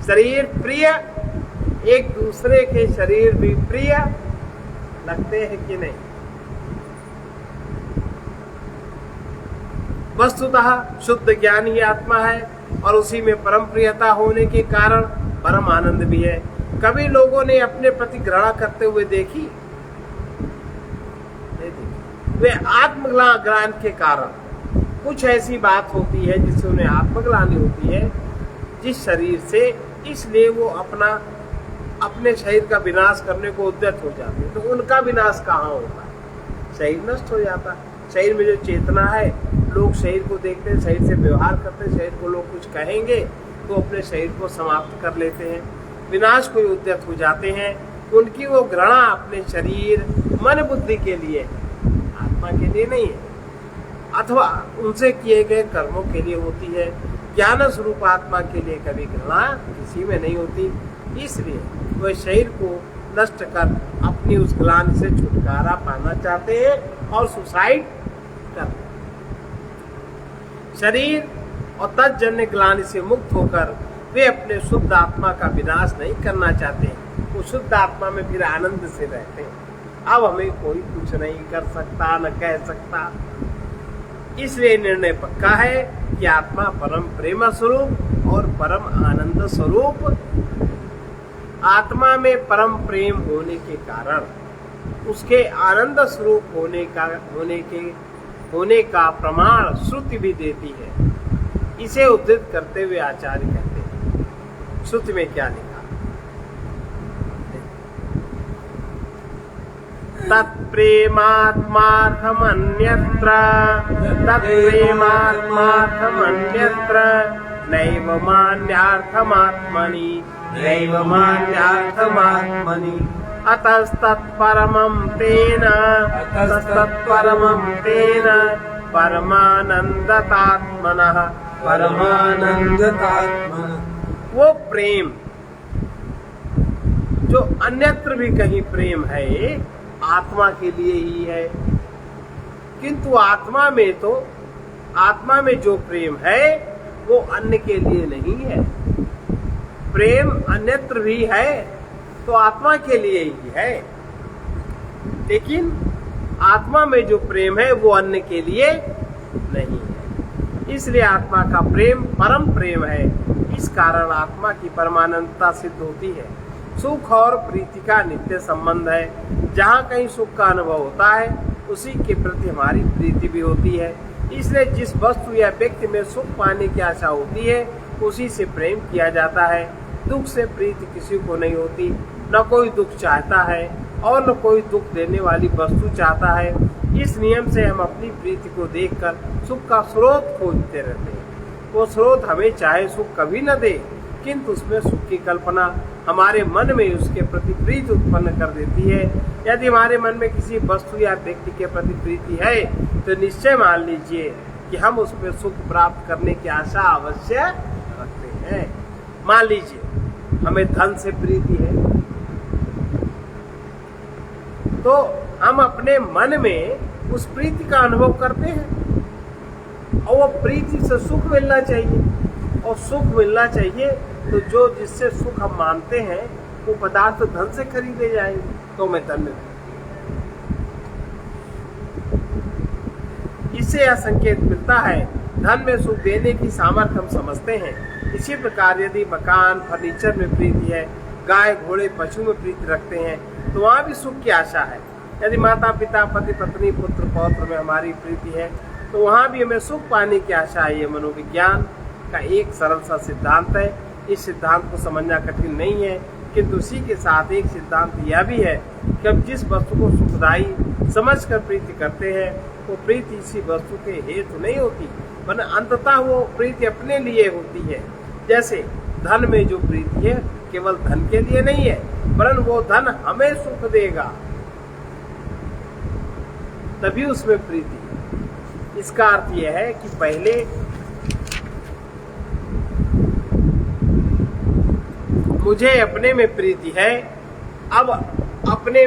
शरीर प्रिय, एक दूसरे के शरीर भी प्रिय लगते हैं कि नहीं? वस्तुतः शुद्ध ज्ञान ही आत्मा है और उसी में परम प्रियता होने के कारण परम आनंद भी है। कभी लोगों ने अपने प्रति घृणा करते हुए देखी? वे आत्मग्लानि के कारण कुछ ऐसी बात होती है जिससे उन्हें आत्मग्लानि होती है जिस शरीर से, इसलिए वो अपने शरीर का विनाश करने को उद्यत हो जाते हैं। तो उनका विनाश कहाँ होता है? शरीर नष्ट हो जाता है। शरीर में जो चेतना है, लोग शरीर को देखते हैं, शरीर से व्यवहार करते हैं, शरीर को लोग कुछ कहेंगे तो अपने शरीर को समाप्त कर लेते हैं, विनाश को उद्यत हो जाते हैं। उनकी वो घृणा अपने शरीर, मन, बुद्धि के लिए, आत्मा के लिए नहीं है, अथवा उनसे किए गए कर्मों के लिए होती है। ज्ञान स्वरूप आत्मा के लिए कभी घृणा किसी में नहीं होती। इसलिए वह शरीर को नष्ट कर अपनी उस ग्लानि से छुटकारा पाना चाहते हैं और सुसाइड करते हैं। शरीर और तज्जन्य ग्लानि से मुक्त होकर वे अपने शुद्ध आत्मा का विनाश नहीं करना चाहते। वो शुद्ध आत्मा में फिर आनंद से रहते हैं। अब हमें कोई कुछ नहीं कर सकता, न कह सकता। इसलिए निर्णय पक्का है कि आत्मा परम प्रेम स्वरूप और परम आनंद स्वरूप। आत्मा में परम प्रेम होने के कारण उसके आनंद स्वरूप होने का प्रमाण श्रुति भी देती है। इसे उद्धृत करते हुए आचार्य कहते हैं, श्रुति में क्या लिखा? तत्प्रेमात्मार्थमन्यत्र नैव मान्यार्थमात्मनि नैव मान्यार्थमात्मनि अतस्तत्परमं तेन परमानन्दतात्मनः परमानंदतात्मन। वो प्रेम जो अन्यत्र भी कहीं प्रेम है आत्मा के लिए ही है, किंतु आत्मा में जो प्रेम है वो अन्य के लिए नहीं है। प्रेम अन्यत्र भी है तो आत्मा के लिए ही है, लेकिन आत्मा में जो प्रेम है वो अन्य के लिए नहीं है। इसलिए आत्मा का प्रेम परम प्रेम है। इस कारण आत्मा की परमानंदता सिद्ध होती है। सुख और प्रीति का नित्य संबंध है। जहाँ कहीं सुख का अनुभव होता है उसी के प्रति हमारी प्रीति भी होती है। इसलिए जिस वस्तु या व्यक्ति में सुख पाने की आशा होती है उसी से प्रेम किया जाता है। दुख से प्रीति किसी को नहीं होती। न कोई दुख चाहता है और न कोई दुख देने वाली वस्तु चाहता है। इस नियम से हम अपनी प्रीति को देखकर सुख का स्रोत खोजते रहते हैं। वो स्रोत हमें चाहे सुख कभी न दे, किंतु उसमें सुख की कल्पना हमारे मन में उसके प्रति प्रीति उत्पन्न कर देती है। यदि हमारे मन में किसी वस्तु या व्यक्ति के प्रति प्रीति है तो निश्चय मान लीजिए कि हम उसमें सुख प्राप्त करने की आशा अवश्य रखते हैं। मान लीजिए हमें धन से प्रीति है तो हम अपने मन में उस प्रीति का अनुभव करते हैं और वो प्रीति से सुख मिलना चाहिए, और सुख मिलना चाहिए तो जो जिससे सुख हम मानते हैं वो पदार्थ धन से खरीदे जाएंगे तो मैं धन। इससे यह संकेत मिलता है धन में सुख देने की सामर्थ्य हम समझते हैं। इसी प्रकार यदि मकान फर्नीचर में प्रीति है, गाय घोड़े पशु में प्रीति रखते हैं तो वहाँ भी सुख की आशा है। यदि माता पिता पति पत्नी पुत्र पौत्र में हमारी प्रीति है तो वहाँ भी हमें सुख पाने की आशा है। ये मनोविज्ञान का एक सरल सा सिद्धांत है। इस सिद्धांत को समझना कठिन नहीं है, किंतु उसी के साथ एक सिद्धांत यह भी है कि हम जिस वस्तु को सुखदायी समझकर प्रीति करते हैं वो प्रीति इसी वस्तु के हेतु नहीं होती, वरना अंततः वो प्रीति अपने लिए होती है। जैसे धन में जो प्रीति है केवल धन के लिए नहीं है, वरन वो धन हमें सुख देगा तभी उसमें प्रीति है। इसका अर्थ यह है कि पहले मुझे अपने में प्रीति है, अब अपने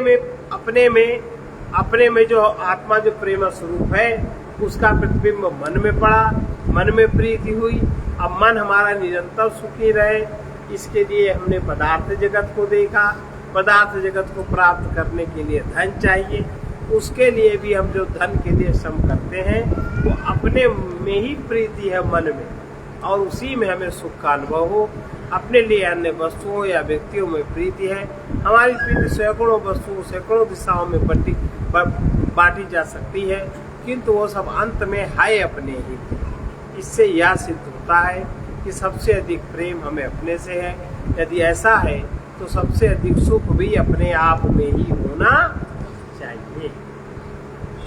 में जो आत्मा जो प्रेम स्वरूप है उसका प्रतिबिंब मन में पड़ा, मन में प्रीति हुई। अब मन हमारा निरंतर सुखी रहे इसके लिए हमने पदार्थ जगत को देखा। पदार्थ जगत को प्राप्त करने के लिए धन चाहिए, उसके लिए भी हम जो धन के लिए श्रम करते हैं वो अपने में ही प्रीति है मन में, और उसी में हमें सुख का अनुभव हो। अपने लिए अन्य वस्तुओं या व्यक्तियों में प्रीति है। हमारी प्रीति सैकड़ों वस्तुओं सैकड़ों दिशाओं में बांटी जा सकती है, किंतु वो सब अंत में है अपने ही। इससे यह सिद्ध होता है कि सबसे अधिक प्रेम हमें अपने से है। यदि ऐसा है तो सबसे अधिक सुख भी अपने आप में ही होना चाहिए।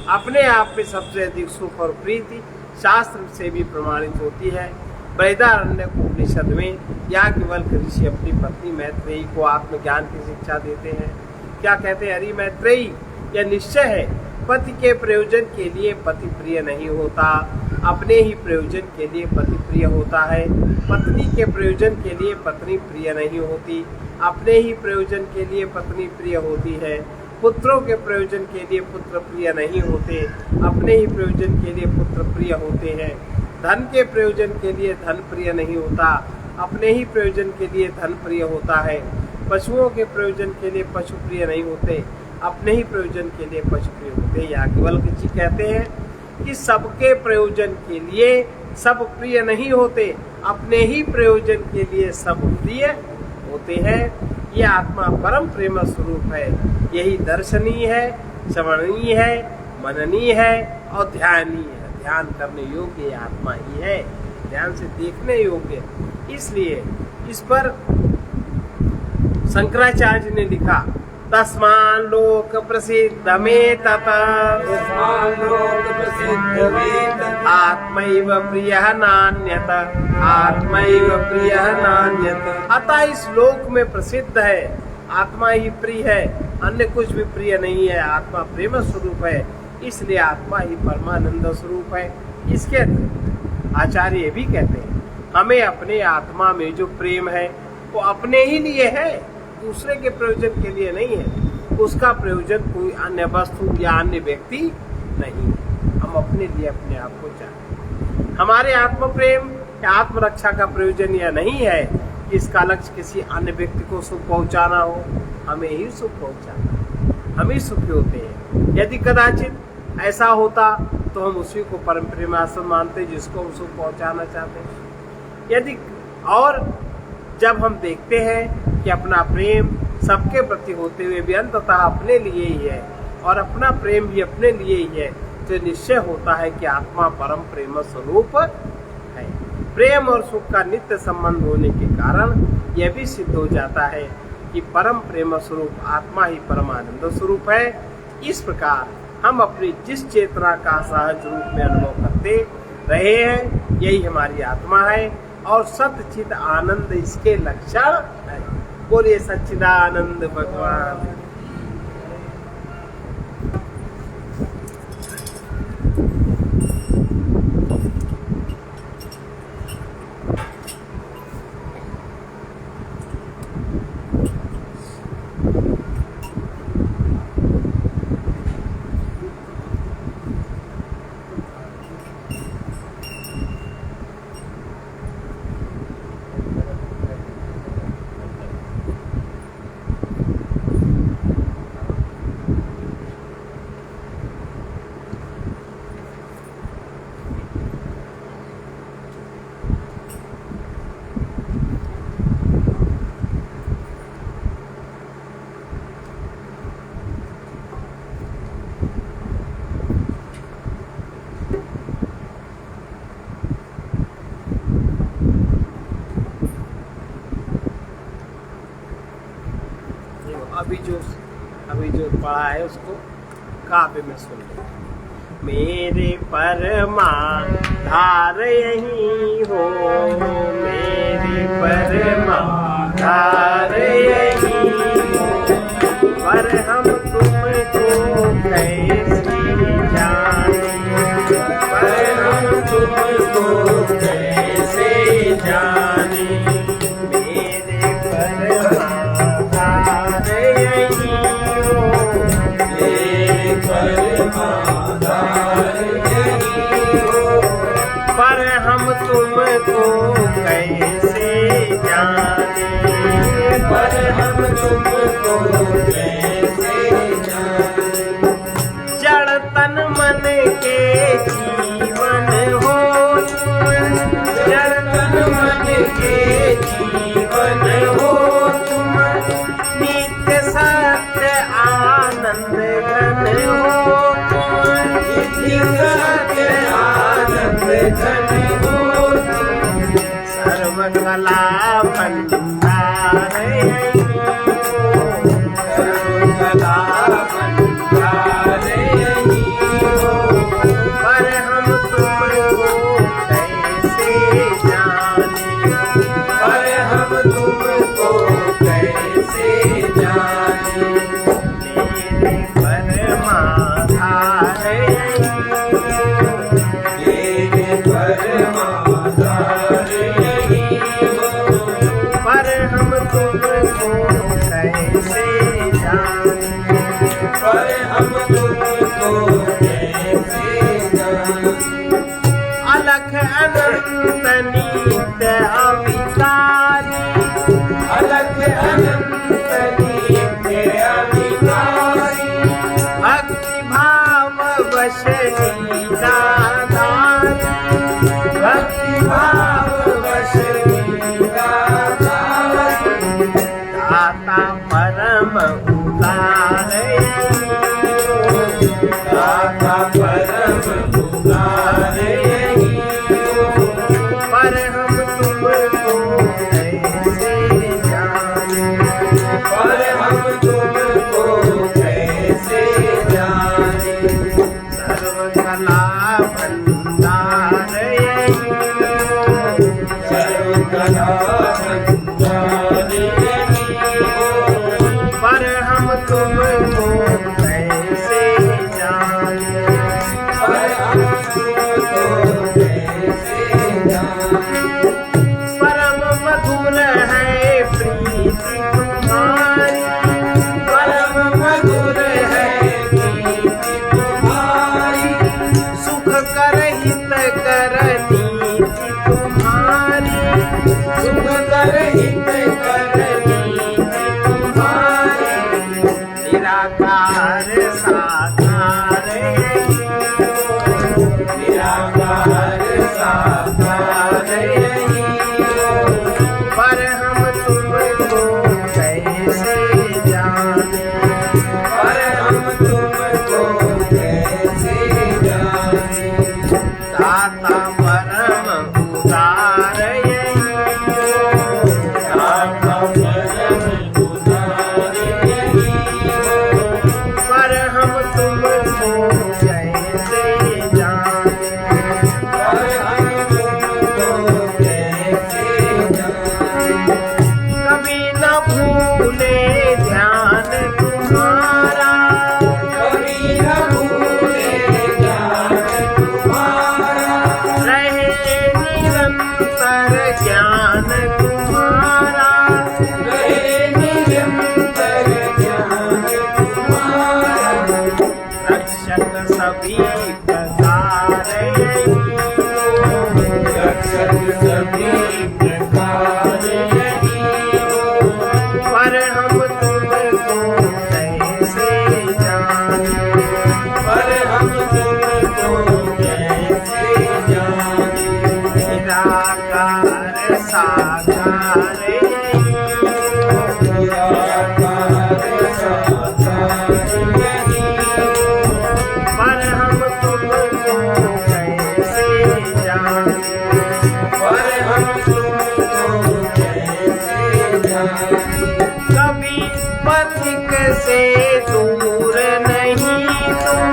अपने आप में सबसे अधिक सुख और प्रीति शास्त्र से भी प्रमाणित होती है। बृहदारण्यक उपनिषद में याज्ञवल्क्य ऋषि अपनी पत्नी मैत्रेयी को आत्मज्ञान की शिक्षा देते हैं। क्या कहते हैं? अरे मैत्रेयी, यह निश्चय है पति के प्रयोजन के लिए पति प्रिय नहीं होता, अपने ही प्रयोजन के लिए पति प्रिय होता है। पत्नी के प्रयोजन के लिए पत्नी प्रिय नहीं होती, अपने ही प्रयोजन के लिए पत्नी प्रिय होती है। पुत्रों के प्रयोजन के लिए पुत्र प्रिय नहीं होते, अपने ही प्रयोजन के लिए पुत्र प्रिय होते हैं। धन के प्रयोजन के लिए धन प्रिय नहीं होता, अपने ही प्रयोजन के लिए धन प्रिय होता है। पशुओं के प्रयोजन के लिए पशु प्रिय नहीं होते, अपने ही प्रयोजन के लिए पशु प्रिय होते। याज्ञवल्क्य जी कहते हैं कि सबके प्रयोजन के लिए सब प्रिय नहीं होते, अपने ही प्रयोजन के लिए सब प्रिय होते हैं। यह आत्मा परम प्रेम स्वरूप है। यही दर्शनीय है, श्रवणीय है, मननीय है और ध्यानीय है। ध्यान करने योग्य आत्मा ही है, ध्यान से देखने योग्य। इसलिए इस पर शंकराचार्य ने लिखा, तस्मान् लोक प्रसिद्ध में तथा आत्मैव प्रियः नान्यत, आत्मैव प्रियः नान्यत। अतः इस लोक में प्रसिद्ध है, आत्मा ही प्रिय है, अन्य कुछ भी प्रिय नहीं है। आत्मा प्रेम स्वरूप है, इसलिए आत्मा ही परमानंद स्वरूप है। इसके आचार्य ये भी कहते हैं हमें अपने आत्मा में जो प्रेम है वो अपने ही लिए है, दूसरे के प्रयोजन के लिए नहीं है। उसका प्रयोजन कोई अन्य वस्तु या अन्य व्यक्ति नहीं है। हम अपने लिए अपने आप को चाहते। हमारे आत्म प्रेम या आत्मरक्षा का प्रयोजन यह नहीं है कि इसका लक्ष्य किसी अन्य व्यक्ति को सुख पहुंचाना हो, हमें ही सुख पहुंचाना, हम ही सुखी होते हैं। यदि कदाचित ऐसा होता तो हम उसी को परम प्रेमास्पद मानते जिसको हम सुख पहुंचाना चाहते हैं। यदि और जब हम देखते हैं कि अपना प्रेम सबके प्रति होते हुए भी अंततः अपने लिए ही है और अपना प्रेम भी अपने लिए ही है, तो निश्चय होता है कि आत्मा परम प्रेम स्वरूप है। प्रेम और सुख का नित्य संबंध होने के कारण यह भी सिद्ध हो जाता है कि परम प्रेम स्वरूप आत्मा ही परमानंद स्वरूप है। इस प्रकार हम अपनी जिस चेतना का सहज रूप में अनुभव करते रहे हैं, यही हमारी आत्मा है और सच्चिद आनंद इसके लक्षण है। बोलिए सच्चिदानंद भगवान। अभी जो पढ़ा है उसको काव्य में सुन लो। मेरे परमाधार यही हो, मेरे परमाधार यही हो, पर हम तुमको कैसे जाने, पर हम तुमको कैसे जाने। मेरे परमाधार यही हो, मेरे परमाधार यही हो, पर हम तुमको कैसे जाने, पर हम तुमको कैसे जाने। जड़ तन मन के जीवन हो, जड़ तन मन के जीवन हो, तुम नित्य सत्य आनंद घन हो, नित्य सत्य आनंद घन हो, सर्वकला भंडार यही हो, सर्वकला भंडार यही हो, पर हम तुमको कैसे जाने, पर हम तुमको कैसे जाने। मेरे परमाधार यही हो, मेरे परमाधार यही हो, पर हम तुमको कैसे जाने, पर हम तुमको कैसे जाने। अलख अनंत नित्य अविकारी, अलख अनंत नित्य अविकारी, भक्ति भाव वश लीलाधारी, भक्ति भाव वश लीलाधारी, दाता परम उदार यही हो, दाता परम उदार यही हो, पर हम तुमको कैसे जाने, पर हम तुमको कैसे जाने। सर्वकला भंडार यही हो, सर्वकला भंडार यही हो, पर हम तुमको कैसे जाने, पर हम तुमको कैसे निरंतर हित करनी है तुम्हारे, निराकार साकार यही हो, निराकार साकार यही हो, पर हम तुमको कैसे जाने, पर हम तुमको कैसे जाने, दाता परम उदार यही हो, दाता परम उदार यही हो, पर हम तुमको कैसे जाने, पर हम तुमको कैसे जाने, कभी न भूले ध्यान तुम्हारा, कभी न भूले ध्यान तुम्हारा, रहे निरंतर ज्ञान तुम्हारा, रहे निरंतर ज्ञान तुम्हारा, रक्षक सभी प्रकार यही हो, रक्षक सभी प्रकार यही हो, पर हम तुमको कैसे जाने, पर हम तुमको कैसे जाने, निराकार साकार यही हो, निराकार साकार यही हो, पर हम तुमको कैसे जाने, पर हम तुमको कैसे जाने, कभी पथिक से दूर नहीं तुम,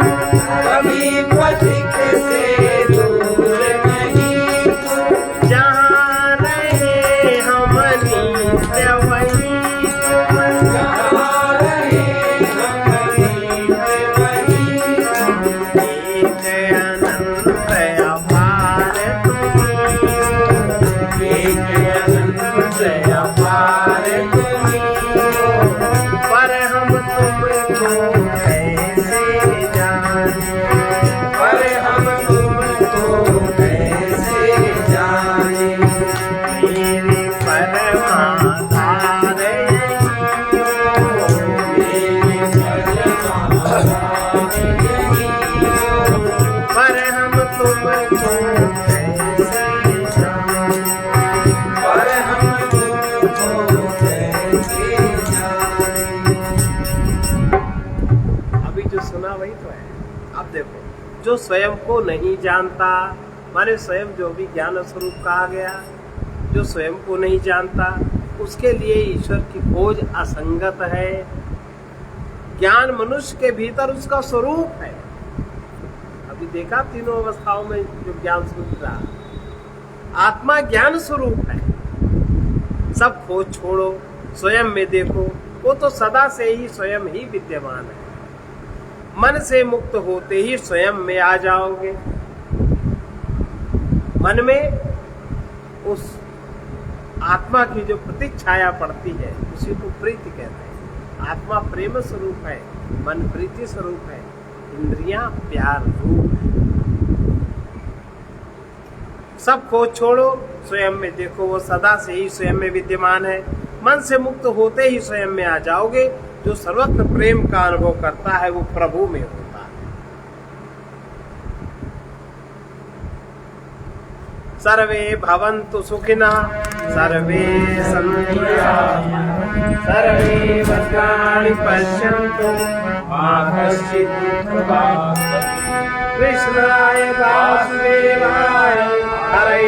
कभी पथिक से दूर नहीं तुम, जहाँ रहे हम नित्य वही तुम, जहाँ रहे हम नित्य वही तुम, एक अनंत अपार तुम्ही हो, एक अनंत अपार तुम्ही हो, पर हम तुमको कैसे जाने, पर हम तुमको कैसे जाने, मेरे परमाधार यही हो, मेरे परमाधार यही हो, पर हम तुमको कैसे जाने, पर हम तुमको कैसे जाने। अभी जो सुना वही तो है। अब देखो, जो स्वयं को नहीं जानता, माने स्वयं जो भी ज्ञान स्वरूप कहा गया, जो स्वयं को नहीं जानता उसके लिए ईश्वर की खोज असंगत है। ज्ञान मनुष्य के भीतर उसका स्वरूप है। अभी देखा तीनों अवस्थाओं में जो ज्ञान स्वरूप रहा, आत्मा ज्ञान स्वरूप है। सब खोज छोड़ो, स्वयं में देखो, वो तो सदा से ही स्वयं ही विद्यमान है। मन से मुक्त होते ही स्वयं में आ जाओगे। मन में उस आत्मा की जो प्रतीक्षाया पड़ती है उसी को प्रीति कहते हैं। आत्मा प्रेम स्वरूप है, मन प्रीति स्वरूप है, इंद्रियां प्यार रूप है। सब खोज छोड़ो, स्वयं में देखो, वो सदा से ही स्वयं में विद्यमान है। मन से मुक्त होते ही स्वयं में आ जाओगे। जो सर्वत्र प्रेम का अनुभव करता है वो प्रभु में होता है। सर्वे भवन्तु सुखिनः, सर्वे सन्तु निरामयाः, सर्वे भद्राणि पश्यन्तु, मा कश्चित् दुःखभाग्। कृष्णाय वासुदेवाय हरे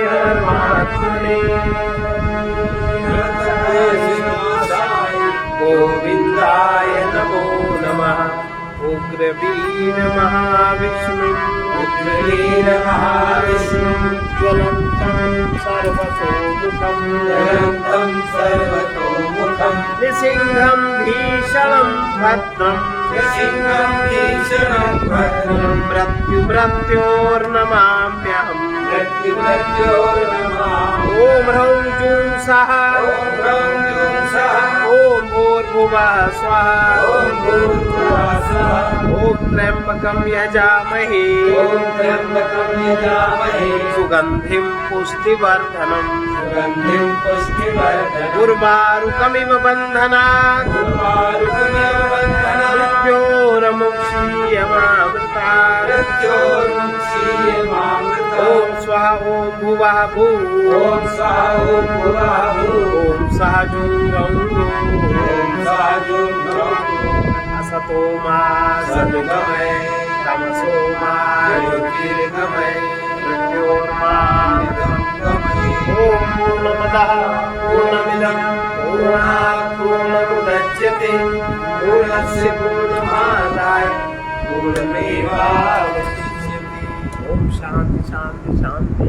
परमात्मने गोविन्दाय नमो नमः। उग्रवीर महाविष्णु, उग्रवीर महाविष्णु, ज्वलन्तं सर्वतोमुखं, ज्वलन्तं सर्वतोमुखं, नृसिंहं भीषणं भद्रं, नृसिंहं भीषणं भद्रं, मृत्योर्नमाम्यहम्, मृत्योर्नमाम्यहम्। ॐ ह्रौं जूं सः, ॐ ह्रौं जूं सः, ॐ भूर्भुवः स्वाहा ॐ भूर्भुवः स्वः ॐ त्र्यम्बकं यजामहे ॐ त्र्यम्बकं यजामहे सुगन्धिं पुष्टिवर्धनम् सुगन्धिं पुष्टिवर्धनम् उर्वारुकमिव बन्धनात् उर्वारुकमिव बन्धनात् मृत्योर्मुक्षीयमामृतात् मृत्योर्मुक्षीयमामृतात् ॐ स्वाहा ॐ भुवः भूः ॐ स्वाहा ॐ भुवः भूः ॐ सः जुङ्गं ॐ साजुग्रौ असतो मा सद्गमय तमसो मा ज्योतिर्गमय मृत्योर्मा गमय ॐ पूर्णमदः पूर्णमिदं पूर्णात् पूर्णमुदच्यते पूर्णस्य पूर्णमादाय पूर्णमेवावशिष्यते ॐ शान्ति शान्ति शान्ति